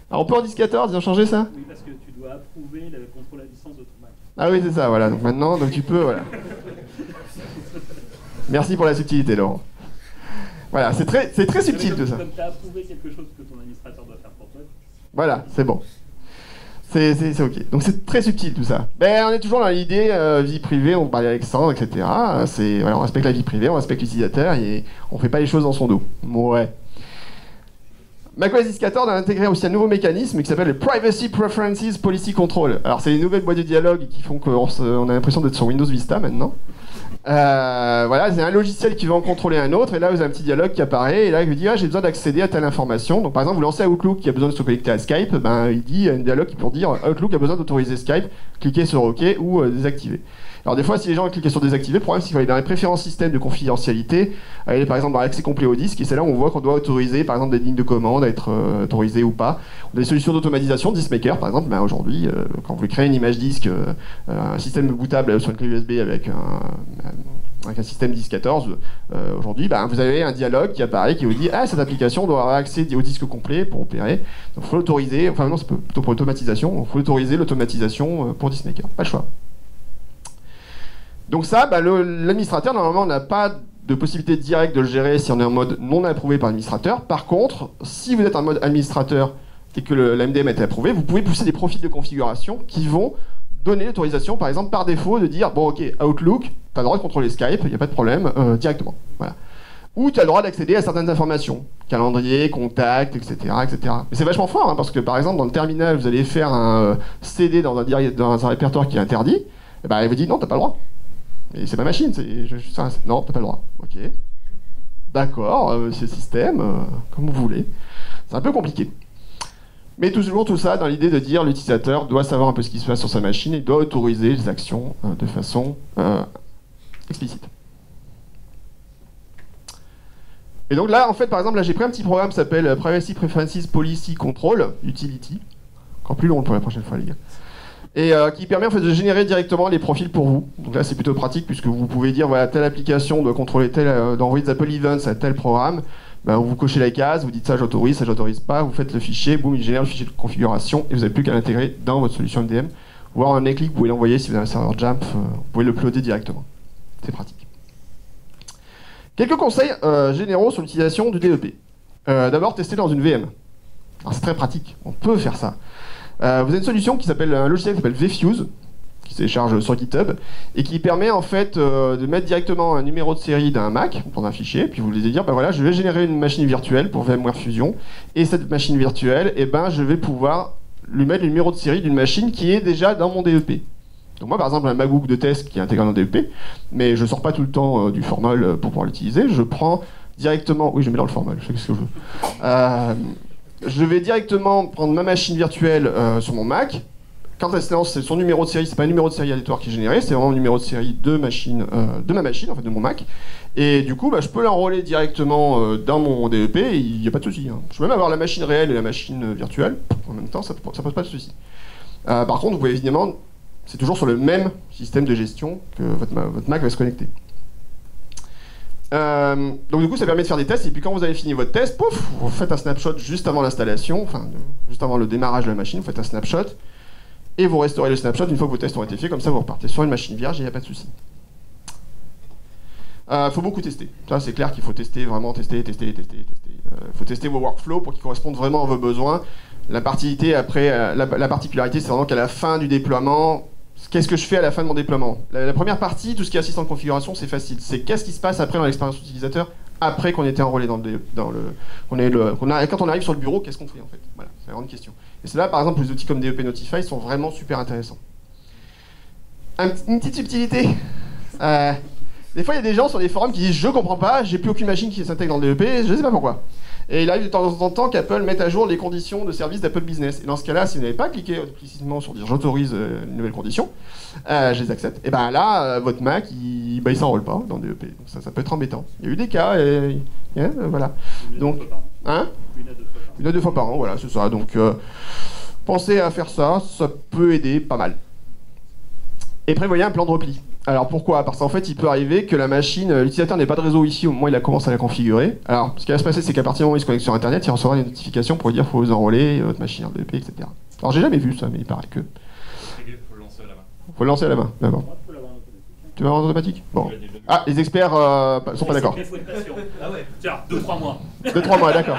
Alors on peut en 10.14, ils ont changé ça? Oui, parce que tu dois approuver le contrôle à distance de ton Mac. Ah oui, c'est ça, voilà. Donc maintenant, tu peux, voilà. Merci pour la subtilité, Laurent. Voilà, c'est très subtil tout ça. Comme tu as approuvé quelque chose que ton administrateur doit faire pour toi. Voilà, c'est bon. C'est ok. Donc c'est très subtil tout ça. On est toujours dans l'idée vie privée, on parle avec Alexandre, etc. Voilà, on respecte la vie privée, on respecte l'utilisateur et on fait pas les choses dans son dos. Ouais. macOS 10.14 a intégré aussi un nouveau mécanisme qui s'appelle le Privacy Preferences Policy Control. Alors c'est les nouvelles boîtes de dialogue qui font qu'on a l'impression d'être sur Windows Vista maintenant. Voilà, c'est un logiciel qui va en contrôler un autre, et là vous avez un petit dialogue qui apparaît, et là il vous dit j'ai besoin d'accéder à telle information. Donc par exemple vous lancez Outlook qui a besoin de se connecter à Skype, il dit un dialogue qui pour dire Outlook a besoin d'autoriser Skype, cliquez sur OK ou désactiver. Alors des fois si les gens cliquent sur désactiver, le problème c'est qu'il faut aller dans les préférences système de confidentialité, aller par exemple dans l'accès complet au disque, et c'est là où on voit qu'on doit autoriser par exemple des lignes de commande à être autorisées ou pas. On a des solutions d'automatisation, Diskmaker par exemple, aujourd'hui quand vous créez une image disque, un système bootable sur une clé USB avec un système 10.14, aujourd'hui, vous avez un dialogue qui apparaît qui vous dit cette application doit avoir accès au disque complet pour opérer. Donc il faut l'autoriser, enfin non, c'est plutôt pour l'automatisation, il faut autoriser l'automatisation pour Diskmaker, pas le choix. Donc ça, l'administrateur normalement n'a pas de possibilité directe de le gérer si on est en mode non approuvé par l'administrateur. Par contre, si vous êtes en mode administrateur et que la MDM a été approuvée, vous pouvez pousser des profils de configuration qui vont donner l'autorisation, par exemple, par défaut, de dire bon, ok, Outlook, tu as le droit de contrôler Skype, il n'y a pas de problème, directement. Voilà. Ou tu as le droit d'accéder à certaines informations, calendrier, contact, etc. etc. Mais c'est vachement fort, parce que par exemple, dans le terminal, vous allez faire un CD dans un répertoire qui est interdit, et il vous dit non, tu n'as pas le droit. Et c'est ma machine, non, t'as pas le droit. Ok. D'accord, c'est le système, comme vous voulez. C'est un peu compliqué. Mais toujours tout ça dans l'idée de dire l'utilisateur doit savoir un peu ce qui se passe sur sa machine et doit autoriser les actions de façon explicite. Et donc là, en fait, par exemple, là j'ai pris un petit programme qui s'appelle Privacy Preferences Policy Control Utility. Encore plus long pour la prochaine fois, les gars. Et qui permet en fait de générer directement les profils pour vous. Donc là c'est plutôt pratique puisque vous pouvez dire voilà telle application doit contrôler d'envoyer des Apple Events à tel programme. Vous cochez la case, vous dites ça j'autorise pas, vous faites le fichier, boum il génère le fichier de configuration et vous n'avez plus qu'à l'intégrer dans votre solution MDM. Ou alors un clic vous pouvez l'envoyer si vous avez un serveur Jamf, vous pouvez le uploader directement. C'est pratique. Quelques conseils généraux sur l'utilisation du DEP. D'abord tester dans une VM. Alors c'est très pratique, on peut faire ça. Vous avez une solution un logiciel qui s'appelle vFuse, qui se télécharge sur GitHub, et qui permet en fait de mettre directement un numéro de série d'un Mac, vous prenez un fichier, puis vous lui dire, voilà, je vais générer une machine virtuelle pour VMware Fusion, et cette machine virtuelle, je vais pouvoir lui mettre le numéro de série d'une machine qui est déjà dans mon DEP. Donc moi par exemple un MacBook de test qui est intégré dans le DEP, mais je sors pas tout le temps du formol pour pouvoir l'utiliser, je prends directement, oui je mets dans le formol, je fais ce que je veux. Je vais directement prendre ma machine virtuelle sur mon Mac, quand elle se lance, c'est son numéro de série, c'est pas un numéro de série aléatoire qui est généré, c'est vraiment le numéro de série de machine, de ma machine, en fait, de mon Mac. Et du coup, bah, je peux l'enrôler directement dans mon DEP, et il n'y a pas de souci. Hein. Je peux même avoir la machine réelle et la machine virtuelle en même temps, ça pose pas de souci. Par contre, vous pouvez évidemment, c'est toujours sur le même système de gestion que votre Mac va se connecter. Donc du coup ça permet de faire des tests et puis quand vous avez fini votre test, pouf, vous faites un snapshot juste avant l'installation, enfin juste avant le démarrage de la machine, vous faites un snapshot et vous restaurez le snapshot une fois que vos tests ont été faits, comme ça vous repartez sur une machine vierge et il n'y a pas de souci. Faut beaucoup tester, ça c'est clair qu'il faut tester, vraiment tester. Faut tester vos workflows pour qu'ils correspondent vraiment à vos besoins. La particularité c'est vraiment qu'à la fin du déploiement, qu'est-ce que je fais à la fin de mon déploiement? La première partie, tout ce qui est assistant de configuration, c'est facile. C'est qu'est-ce qui se passe après dans l'expérience utilisateur, après qu'on ait été enrôlé quand on arrive sur le bureau, qu'est-ce qu'on fait en fait? Voilà, c'est la grande question. Et c'est là, par exemple, les outils comme DEP Notify sont vraiment super intéressants. Une petite subtilité. Des fois, il y a des gens sur les forums qui disent « Je comprends pas, j'ai plus aucune machine qui s'intègre dans le DEP, je sais pas pourquoi ». Et il arrive de temps en temps qu'Apple mette à jour les conditions de service d'Apple Business. Et dans ce cas-là, si vous n'avez pas cliqué explicitement sur dire j'autorise une nouvelle condition, je les accepte, et ben là, votre Mac, il s'enrôle pas dans le DEP. Donc ça peut être embêtant. Il y a eu des cas, voilà. Donc, hein, une à deux fois par an, voilà, c'est ça. Donc, pensez à faire ça, ça peut aider pas mal. Et prévoyez un plan de repli. Alors pourquoi? Parce qu'en fait, il peut arriver que la machine, l'utilisateur n'ait pas de réseau Wi-Fi au moment où il commence à la configurer. Alors, ce qui va se passer, c'est qu'à partir du moment où il se connecte sur Internet, il recevra des notifications pour lui dire qu'il faut vous enrôler votre machine en DEP, etc. Alors, j'ai jamais vu ça, mais il paraît que. Faut le lancer à la main. Faut le lancer à la main, d'accord. Tu vas avoir en automatique? Bon. Ah, les experts sont pas d'accord. Il faut être patient. Ah ouais. Tiens, 2-3 mois. 2-3 mois, d'accord.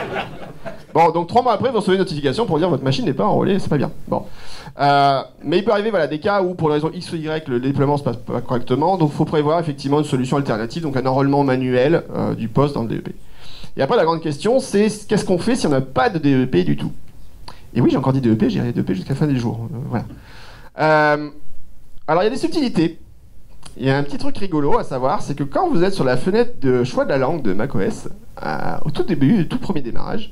Bon, donc 3 mois après, vous recevez une notification pour dire votre machine n'est pas enrôlée, c'est pas bien. Bon. Mais il peut arriver des cas où pour les raisons X ou Y, le déploiement se passe pas correctement, donc il faut prévoir effectivement une solution alternative, donc un enrôlement manuel du poste dans le DEP. Et après, la grande question, c'est qu'est-ce qu'on fait si on n'a pas de DEP du tout? Et oui, j'ai encore dit DEP, j'irai DEP jusqu'à la fin des jours. Voilà. Alors, il y a des subtilités. Il y a un petit truc rigolo à savoir, c'est que quand vous êtes sur la fenêtre de choix de la langue de macOS, au tout début, tout premier démarrage,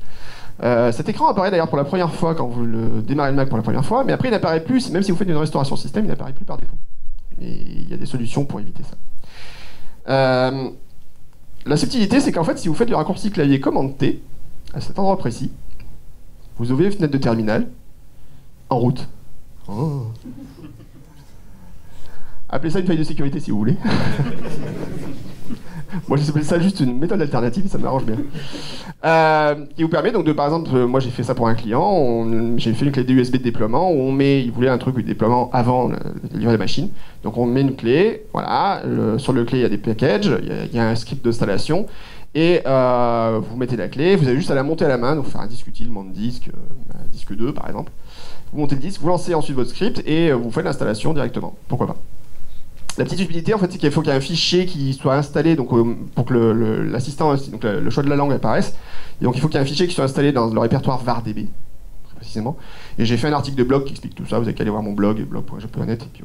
cet écran apparaît d'ailleurs pour la première fois quand vous le démarrez le Mac pour la première fois, mais après il n'apparaît plus, même si vous faites une restauration système, il n'apparaît plus par défaut. Et il y a des solutions pour éviter ça. La subtilité, c'est qu'en fait, si vous faites le raccourci clavier commande T, à cet endroit précis, vous ouvrez une fenêtre de terminal, en route. Oh. Appelez ça une faille de sécurité si vous voulez. Moi j'appelle ça juste une méthode alternative, ça m'arrange bien. Qui vous permet donc de, par exemple, moi j'ai fait ça pour un client, j'ai fait une clé de USB de déploiement où il voulait un truc de déploiement avant de livrer la machine. Donc on met une clé, voilà, sur le clé il y a des packages, il y a un script d'installation, et vous mettez la clé, vous avez juste à la monter à la main, donc faire un disque utile, mon disque, disque 2 par exemple. Vous montez le disque, vous lancez ensuite votre script et vous faites l'installation directement, pourquoi pas. La petite utilité, en fait, c'est qu'il faut qu'il y ait un fichier qui soit installé donc, pour que l'assistant, donc le choix de la langue apparaisse. Et donc il faut qu'il y ait un fichier qui soit installé dans le répertoire VARDB, très précisément. Et j'ai fait un article de blog qui explique tout ça. Vous avez qu'à aller voir mon blog, blog.je.net, et puis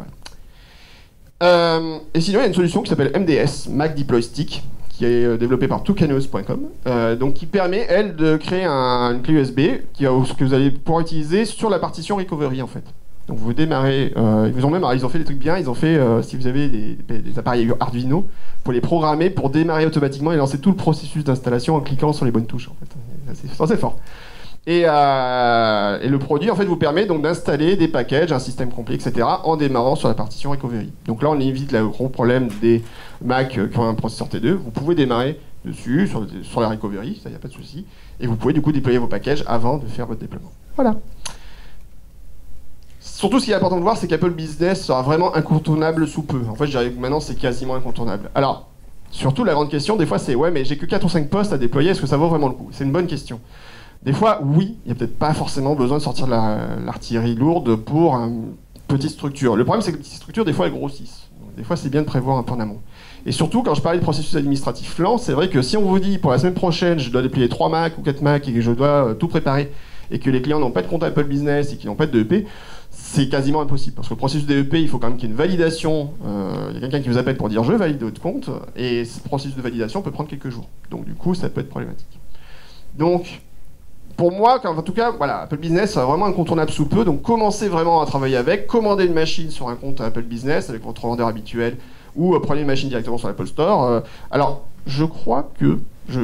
voilà. Et sinon, il y a une solution qui s'appelle MDS, Mac Deploy Stick, qui est développée par toucaneuse.com, donc qui permet, elle, de créer une clé USB que vous allez pouvoir utiliser sur la partition recovery, en fait. Donc vous démarrez, ils ont fait des trucs bien, ils ont fait, si vous avez des appareils Arduino, pour les programmer pour démarrer automatiquement et lancer tout le processus d'installation en cliquant sur les bonnes touches, en fait. C'est fort. Et le produit, en fait, vous permet donc d'installer des packages, un système complet, etc., en démarrant sur la partition recovery. Donc là, on évite le gros problème des Mac qui ont un processeur T2. Vous pouvez démarrer dessus, sur la recovery, ça, il n'y a pas de souci. Et vous pouvez du coup déployer vos packages avant de faire votre déploiement. Voilà. Surtout, ce qui est important de voir, c'est qu'Apple Business sera vraiment incontournable sous peu. En fait, je dirais que maintenant, c'est quasiment incontournable. Alors, surtout, la grande question, des fois, c'est « Ouais, mais j'ai que 4 ou 5 postes à déployer, est-ce que ça vaut vraiment le coup ?» C'est une bonne question. Des fois, oui, il n'y a peut-être pas forcément besoin de sortir de l'artillerie lourde pour une petite structure. Le problème, c'est que les petites structures, des fois, elles grossissent. Donc, des fois, c'est bien de prévoir un peu en amont. Et surtout, quand je parlais de processus administratif lent, c'est vrai que si on vous dit, pour la semaine prochaine, je dois déployer 3 Mac ou 4 Mac et que je dois tout préparer, et que les clients n'ont pas de compte Apple Business et qu'ils n'ont pas de DEP, c'est quasiment impossible. Parce que le processus DEP, il faut quand même qu'il y ait une validation. Il y a quelqu'un qui vous appelle pour dire « je valide votre compte », et ce processus de validation peut prendre quelques jours. Donc du coup, ça peut être problématique. Donc, pour moi, en tout cas, voilà, Apple Business, c'est vraiment incontournable sous peu. Donc, commencez vraiment à travailler avec. Commandez une machine sur un compte Apple Business avec votre vendeur habituel ou prenez une machine directement sur l'Apple Store. Alors, je crois que... je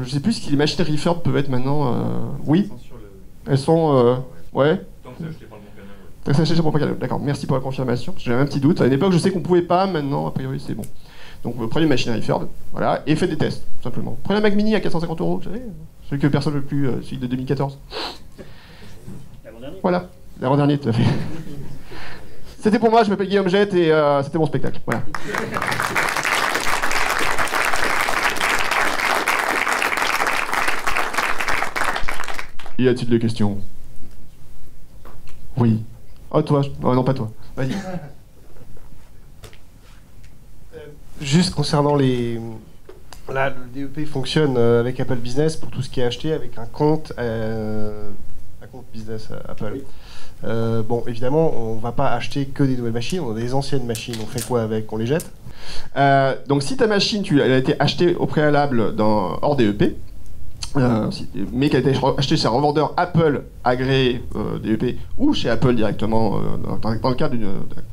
sais plus si les machines Refurb peuvent être maintenant... oui, elles sont... ouais. Tant que c'est acheté par le bon canal, ouais. Donc, ça, c'est pour Canal. D'accord, merci pour la confirmation. J'avais un petit doute. À une époque, je sais qu'on pouvait pas. Maintenant, a priori, c'est bon. Donc, prenez une machine Refurb, voilà, et faites des tests, tout simplement. Prenez un Mac Mini à 450 €, vous savez, celui que personne ne veut plus, celui de 2014. L'avant-dernier. Voilà, l'avant-dernier, tout à fait. C'était pour moi, je m'appelle Guillaume Jette et c'était mon spectacle. Voilà. Y a-t-il des questions? Oui. Oh, toi. Oh, non, pas toi. Vas-y. Juste concernant les... Là, le DEP fonctionne avec Apple Business pour tout ce qui est acheté avec un compte business Apple. Oui. Bon, évidemment, on va pas acheter que des nouvelles machines, on a des anciennes machines, on fait quoi avec? On les jette? Donc si ta machine, elle a été achetée au préalable hors DEP, mais qu'elle a été achetée chez un revendeur Apple agréé DEP ou chez Apple directement dans le cadre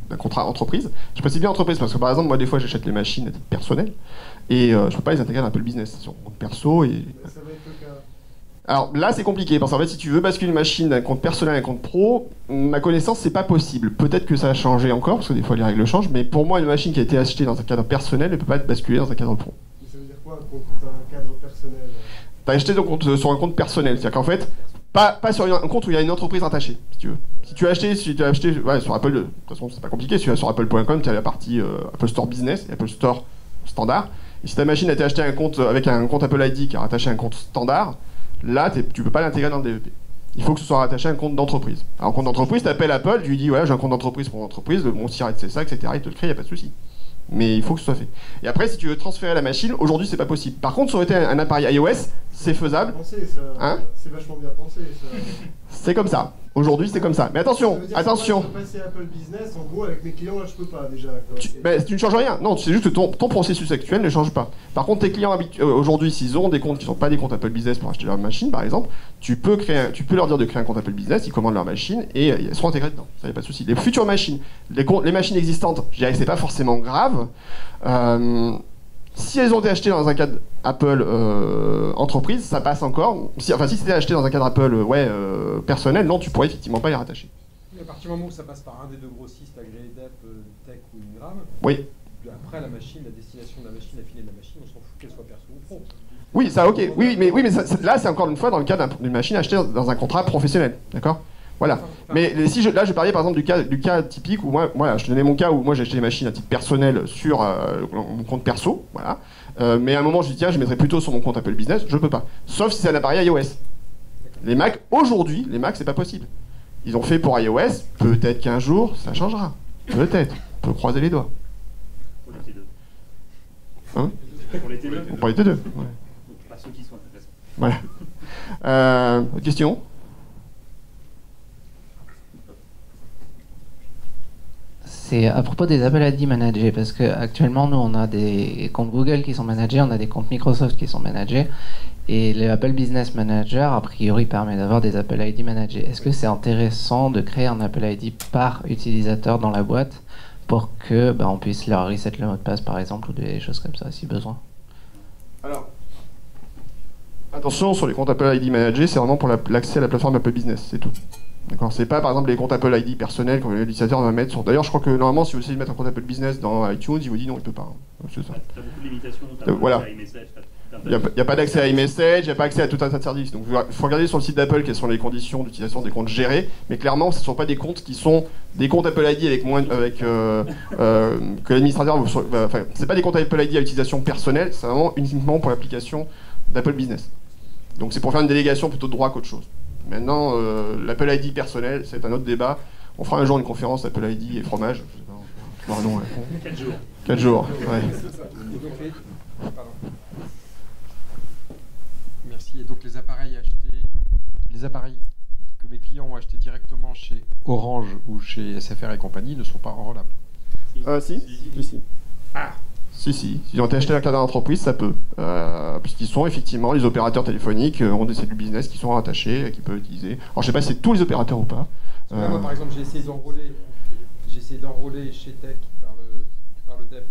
d'un contrat entreprise. Je précise bien entreprise parce que par exemple moi des fois j'achète les machines à titre personnel et je peux pas les intégrer dans Apple Business, c'est sur mon compte perso et... Ça va être le cas. Alors là c'est compliqué parce qu'en fait si tu veux basculer une machine d'un compte personnel à un compte pro, ma connaissance c'est pas possible. Peut-être que ça a changé encore parce que des fois les règles changent, mais pour moi une machine qui a été achetée dans un cadre personnel ne peut pas être basculée dans un cadre pro. Mais ça veut dire quoi, un cadre personnel? T'as acheté ton compte sur un compte personnel, c'est-à-dire qu'en fait, pas sur un compte où il y a une entreprise attachée, si tu veux. Si tu as acheté ouais, sur Apple, de toute façon c'est pas compliqué, si tu vas sur apple.com, tu as la partie Apple Store Business et Apple Store Standard. Et si ta machine a été achetée avec un compte Apple ID qui est rattaché à un compte standard, là tu peux pas l'intégrer dans le DEP. Il faut que ce soit rattaché à un compte d'entreprise. Alors un compte d'entreprise, tu appelles Apple, tu lui dis voilà j'ai un compte d'entreprise pour mon entreprise, mon SIRET c'est ça, etc. Il te le crée, il n'y a pas de souci. Mais il faut que ce soit fait. Et après, si tu veux transférer la machine, aujourd'hui, c'est pas possible. Par contre, ça aurait été un appareil iOS, c'est faisable. Hein? C'est vachement bien pensé, ça. C'est comme ça. Aujourd'hui, c'est comme ça. Mais attention, attention. Je peux passer Apple Business, en gros, avec mes clients, là, je peux pas, déjà. Tu ne changes rien. Non, c'est juste que ton processus actuel ne change pas. Par contre, tes clients aujourd'hui, s'ils ont des comptes qui ne sont pas des comptes Apple Business pour acheter leur machine, par exemple, tu peux leur dire de créer un compte Apple Business, ils commandent leur machine et elles seront intégrées dedans. Ça n'y a pas de souci. Les futures machines, les machines existantes, je dirais que c'est pas forcément grave. Si elles ont été achetées dans un cadre Apple entreprise, ça passe encore. Si c'était acheté dans un cadre Apple personnel, non, tu pourrais effectivement pas les rattacher. À partir du moment où ça passe par un des deux grossistes agréés d'App, Tech ou Ingram, oui. Après la destination de la machine, la finale de la machine, on s'en fout qu'elle soit perso ou pro. Oui, ça ok. Oui, mais là c'est encore une fois dans le cadre d'une machine achetée dans un contrat professionnel, d'accord? Voilà. Mais si là, je parlais par exemple du cas typique où moi, je te donnais mon cas où moi j'ai acheté des machines à titre personnel sur mon compte perso, voilà. Mais à un moment, je dis tiens, je mettrais plutôt sur mon compte Apple Business, je peux pas. Sauf si c'est un appareil iOS. Les Mac, aujourd'hui, c'est pas possible. Ils ont fait pour iOS, peut-être qu'un jour, ça changera. Peut-être. On peut croiser les doigts. Pour les T2. Hein? Pour les T2. Pour les T2, ouais. Pas ceux qui sont intéressants. Voilà. Autre question? C'est à propos des Apple ID managés, parce qu'actuellement, nous, on a des comptes Google qui sont managés, on a des comptes Microsoft qui sont managés, et le Apple Business Manager, a priori, permet d'avoir des Apple ID managés. Est-ce que c'est intéressant de créer un Apple ID par utilisateur dans la boîte pour que on puisse leur reset le mot de passe, par exemple, ou des choses comme ça, si besoin? Alors, attention, sur les comptes Apple ID managés, c'est vraiment pour l'accès à la plateforme Apple Business, c'est tout. D'accord, c'est pas par exemple les comptes Apple ID personnels que l'utilisateur va mettre sur. D'ailleurs, je crois que normalement, si vous essayez de mettre un compte Apple Business dans iTunes, il vous dit non, il peut pas. C'est ça. T'as beaucoup de limitations, t'as voilà. accès à iMessage, Il n'y a pas d'accès à iMessage, il n'y a pas accès à tout un tas de services. Donc il faut regarder sur le site d'Apple quelles sont les conditions d'utilisation des comptes gérés, mais clairement, ce ne sont pas des comptes qui sont des comptes Apple ID que l'administrateur. Enfin, c'est pas des comptes Apple ID à utilisation personnelle, c'est vraiment uniquement pour l'application d'Apple Business. Donc c'est pour faire une délégation plutôt de droit qu'autre chose. Maintenant, l'Apple ID personnel, c'est un autre débat. On fera un jour une conférence Apple ID et fromage. Je sais pas, 4 jours. 4 jours, ouais. Merci. Et donc les appareils que mes clients ont achetés directement chez Orange ou chez SFR et compagnie ne sont pas enrôlables. Si. Ah. Si. S'ils ont été achetés à la carte d'entreprise, ça peut. Puisqu'ils sont effectivement, les opérateurs téléphoniques ont des cellules business qui sont rattachées et qui peuvent utiliser. Alors je sais pas si c'est tous les opérateurs ou pas. Parce que là, moi, par exemple, j'ai essayé d'enrôler chez Tech par le DEP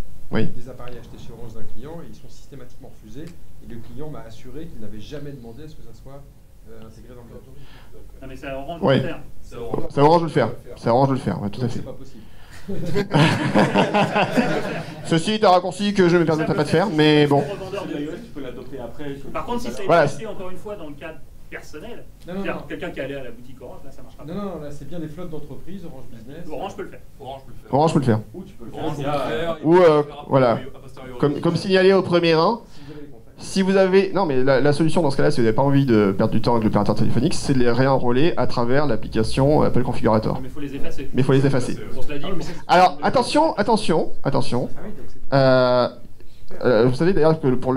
des appareils achetés chez Orange d'un client et ils sont systématiquement refusés. Et le client m'a assuré qu'il n'avait jamais demandé à ce que ça soit intégré dans le DEP. Non mais c'est Orange de le faire. C'est Orange de le faire. C'est Orange de le faire, ouais, tout à fait. C'est pas possible. Ceci est un raccourci que je ne me permettrai pas de faire, mais bon. Revendeur de iOS, Tu peux l'adopter après. Par contre, si c'est Voilà. acheté encore une fois dans le cadre personnel, Non, c'est-à-dire quelqu'un qui est allé à la boutique Orange, là ça marchera pas. Non, là c'est bien des flottes d'entreprises, Orange Business. Orange peut le faire. Orange peut le faire. Ou tu peux le Orange peut le faire. Ou, voilà. Comme signalé au premier rang, Si vous avez les contacts. si vous avez... Non, mais la solution dans ce cas-là, si vous n'avez pas envie de perdre du temps avec l'opérateur téléphonique, c'est de les réenrôler à travers l'application Apple Configurator. Mais il faut les effacer. Mais il faut les effacer. On se l'a dit. Alors, attention. Ah oui, donc c'est Vous savez d'ailleurs que pour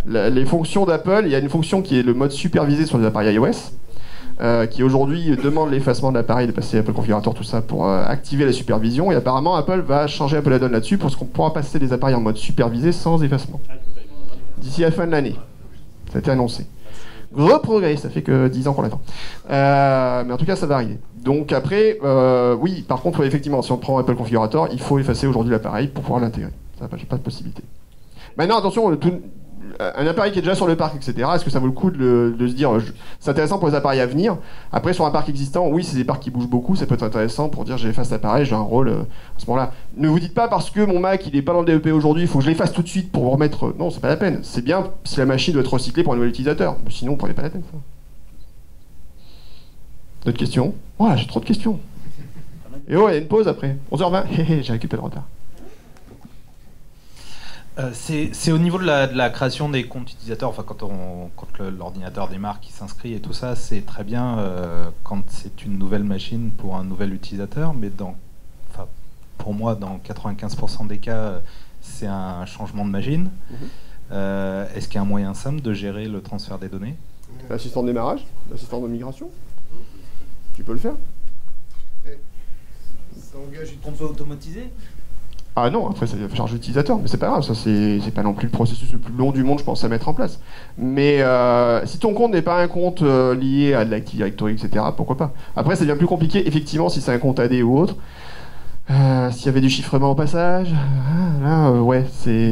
les fonctions d'Apple, il y a une fonction qui est le mode supervisé sur les appareils iOS, qui aujourd'hui demande l'effacement de l'appareil, de passer Apple Configurator, tout ça, pour activer la supervision. Et apparemment, Apple va changer un peu la donne là-dessus, parce qu'on pourra passer les appareils en mode supervisé sans effacement. D'ici la fin de l'année. Ça a été annoncé. Gros progrès, ça fait que 10 ans qu'on l'attend. Mais en tout cas, ça va arriver. Donc après, oui, par contre, effectivement, si on prend Apple Configurator, il faut effacer aujourd'hui l'appareil pour pouvoir l'intégrer. Ça n'a pas de possibilité. Maintenant, attention, un appareil qui est déjà sur le parc, etc., est-ce que ça vaut le coup de se dire, c'est intéressant pour les appareils à venir. Après, sur un parc existant, oui, c'est des parcs qui bougent beaucoup, ça peut être intéressant pour dire, j'efface l'appareil, j'ai un rôle à ce moment-là. Ne vous dites pas, parce que mon Mac, il n'est pas dans le DEP aujourd'hui, il faut que je l'efface tout de suite pour vous remettre... Non, c'est pas la peine. C'est bien si la machine doit être recyclée pour un nouvel utilisateur. Sinon, vous prenez pas la peine. D'autres questions? Ouais, j'ai trop de questions. Et oh, il y a une pause après. 11h20, j'ai récupéré le retard. C'est au niveau de la création des comptes utilisateurs, enfin quand l'ordinateur démarre, qui s'inscrit et tout ça, c'est très bien quand c'est une nouvelle machine pour un nouvel utilisateur, mais pour moi, dans 95% des cas, c'est un changement de machine. Est-ce qu'il y a un moyen simple de gérer le transfert des données? L'assistant de démarrage, l'assistant de migration. Tu peux le faire. Ça engage une console automatisée? Ah non, après ça charge l'utilisateur, mais c'est pas grave, ça c'est pas non plus le processus le plus long du monde, je pense, à mettre en place. Mais si ton compte n'est pas un compte lié à de l'Active Directory, etc., pourquoi pas. Après, ça devient plus compliqué, effectivement, si c'est un compte AD ou autre. S'il y avait du chiffrement au passage, ouais,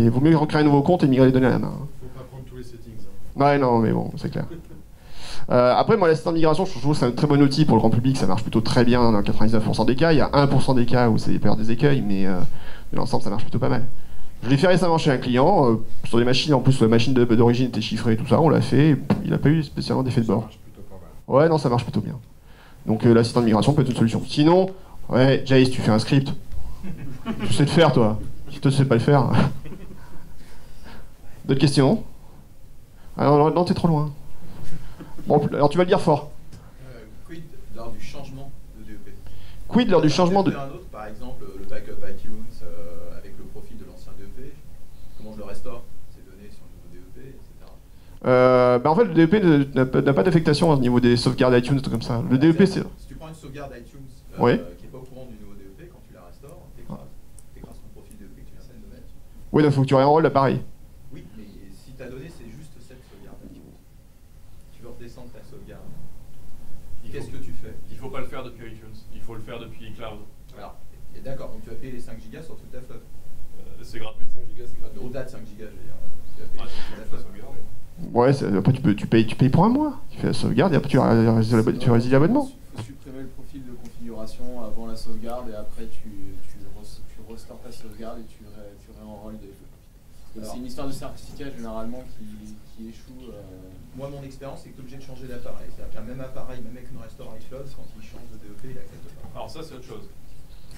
vaut mieux recréer un nouveau compte et migrer les données à la main. Faut pas prendre tous les settings. Ouais, non, mais bon, c'est clair. Après, moi, l'assistant de migration, je trouve que c'est un très bon outil pour le grand public, ça marche plutôt très bien dans 99% des cas. Il y a 1% des cas où il peut y avoir des écueils, mais dans l'ensemble, ça marche plutôt pas mal. Je l'ai fait récemment chez un client, sur des machines, en plus, la machine d'origine était chiffrée et tout ça, on l'a fait, et il n'a pas eu spécialement d'effet de bord. Ça marche plutôt pas mal. Ouais, non, ça marche plutôt bien. Donc, l'assistant de migration peut être une solution. Sinon, ouais, Jace, tu fais un script. Tu sais le faire, toi. Si toi, tu sais pas le faire. D'autres questions? Alors, non, t'es trop loin. Bon, alors tu vas le dire fort. Quid lors du changement de DEP? Quid lors du changement de... Un autre, par exemple, le backup iTunes avec le profil de l'ancien DEP. Comment je le restaure, ces données sur le nouveau DEP, etc. En fait, le DEP n'a pas d'affectation au niveau des sauvegardes iTunes, tout comme ça. Le DEP, c'est... Si tu prends une sauvegarde iTunes Oui. qui n'est pas au courant du nouveau DEP, quand tu la restaures, t'écrases ton profil DEP que tu viens de mettre. Oui, donc il faut que tu réenrôles l'appareil. Oui, mais si ta donnée c'est juste cette sauvegarde iTunes, tu veux redescendre ta sauvegarde. Qu'est-ce que tu fais? Il faut pas le faire depuis iTunes, il faut le faire depuis Cloud. Alors, d'accord, donc tu as payé les 5 gigas sur toute ta flotte. C'est gratuit, 5 gigas, c'est gratuit. Au-delà de 5 gigas, je veux dire. Tu as payé toute la flotte. Ouais, après tu payes pour un mois. Tu fais la sauvegarde et après tu résilies l'abonnement. Il faut supprimer le profil de configuration avant la sauvegarde et après tu restores ta sauvegarde et tu réenrôles des flux. C'est une histoire de certificat généralement qui échoue. Moi, mon expérience, c'est que tu es obligé de changer d'appareil. C'est-à-dire qu'un même appareil, même avec une restore iCloud, quand il change de DEP, il accepte pas. Alors ça, c'est autre chose.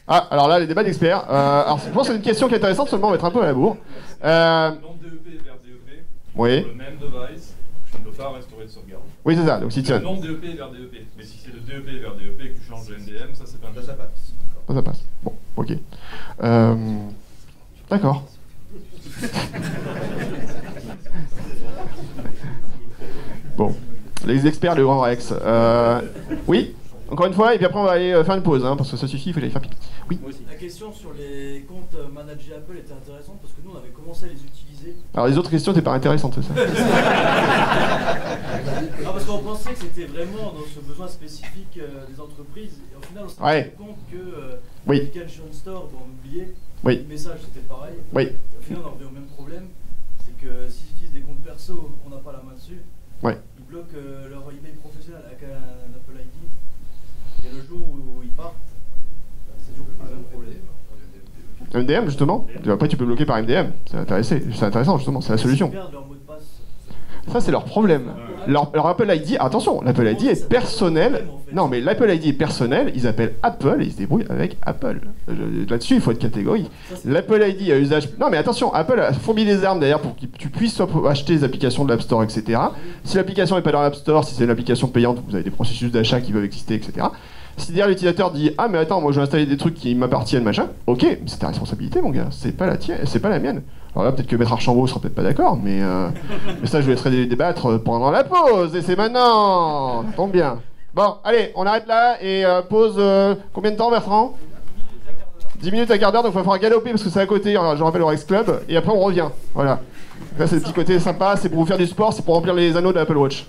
Ah, alors là, les débats d'experts. Alors, je pense que c'est une question qui est intéressante, seulement on va être un peu à la bourre. Non DEP vers DEP, Oui. le même device, je ne peux pas restaurer de sauvegarde. Oui, c'est ça. Donc si tu... Le nom DEP vers DEP. Mais si c'est de DEP vers DEP et que tu changes de MDM, ça c'est pas un Ça passe. Ça passe. Bon, ok. D'accord. Bon, les experts, le grand Rex. Oui. encore une fois, et puis après on va aller faire une pause, hein, parce que ça suffit, il faut aller faire pipi. Oui. La question sur les comptes managés Apple était intéressante parce que nous on avait commencé à les utiliser. Alors les autres questions n'étaient pas intéressantes, c'est ça. Parce qu'on pensait que c'était vraiment dans ce besoin spécifique des entreprises, et au final on s'est rendu compte que l'application store, on oubliait, le message c'était pareil. Oui. Et au final on en revient au même problème, c'est que s'ils utilisent des comptes perso, on n'a pas la main dessus. Ils bloquent leur email professionnel avec un Apple ID, et le jour où ils partent, c'est toujours plus le même problème. MDM justement, après tu peux bloquer par MDM, c'est intéressant justement, c'est la solution. Ça c'est leur problème. Leur Apple ID, attention, l'Apple ID est personnel. Non mais l'Apple ID est personnel, ils appellent Apple et ils se débrouillent avec Apple. Là-dessus il faut être catégorique. L'Apple ID à usage... Non mais attention, Apple a fourni les armes d'ailleurs pour que tu puisses acheter des applications de l'App Store, etc. Si l'application n'est pas dans l'App Store, si c'est une application payante, vous avez des processus d'achat qui peuvent exister, etc. Si derrière l'utilisateur dit ah mais attends moi je vais installer des trucs qui m'appartiennent machin, ok mais c'est ta responsabilité mon gars, c'est pas la tienne, c'est pas la mienne. Alors là peut-être que Maître Archambault sera peut-être pas d'accord mais ça je vous laisserai débattre pendant la pause et c'est maintenant. Tombe bien. Bon allez on arrête là et pause combien de temps Bertrand? 10 minutes à quart d'heure donc il va falloir galoper parce que c'est à côté, je rappelle au Rex Club et après on revient. Voilà. Là c'est le petit côté sympa, c'est pour vous faire du sport, c'est pour remplir les anneaux de l'Apple Watch.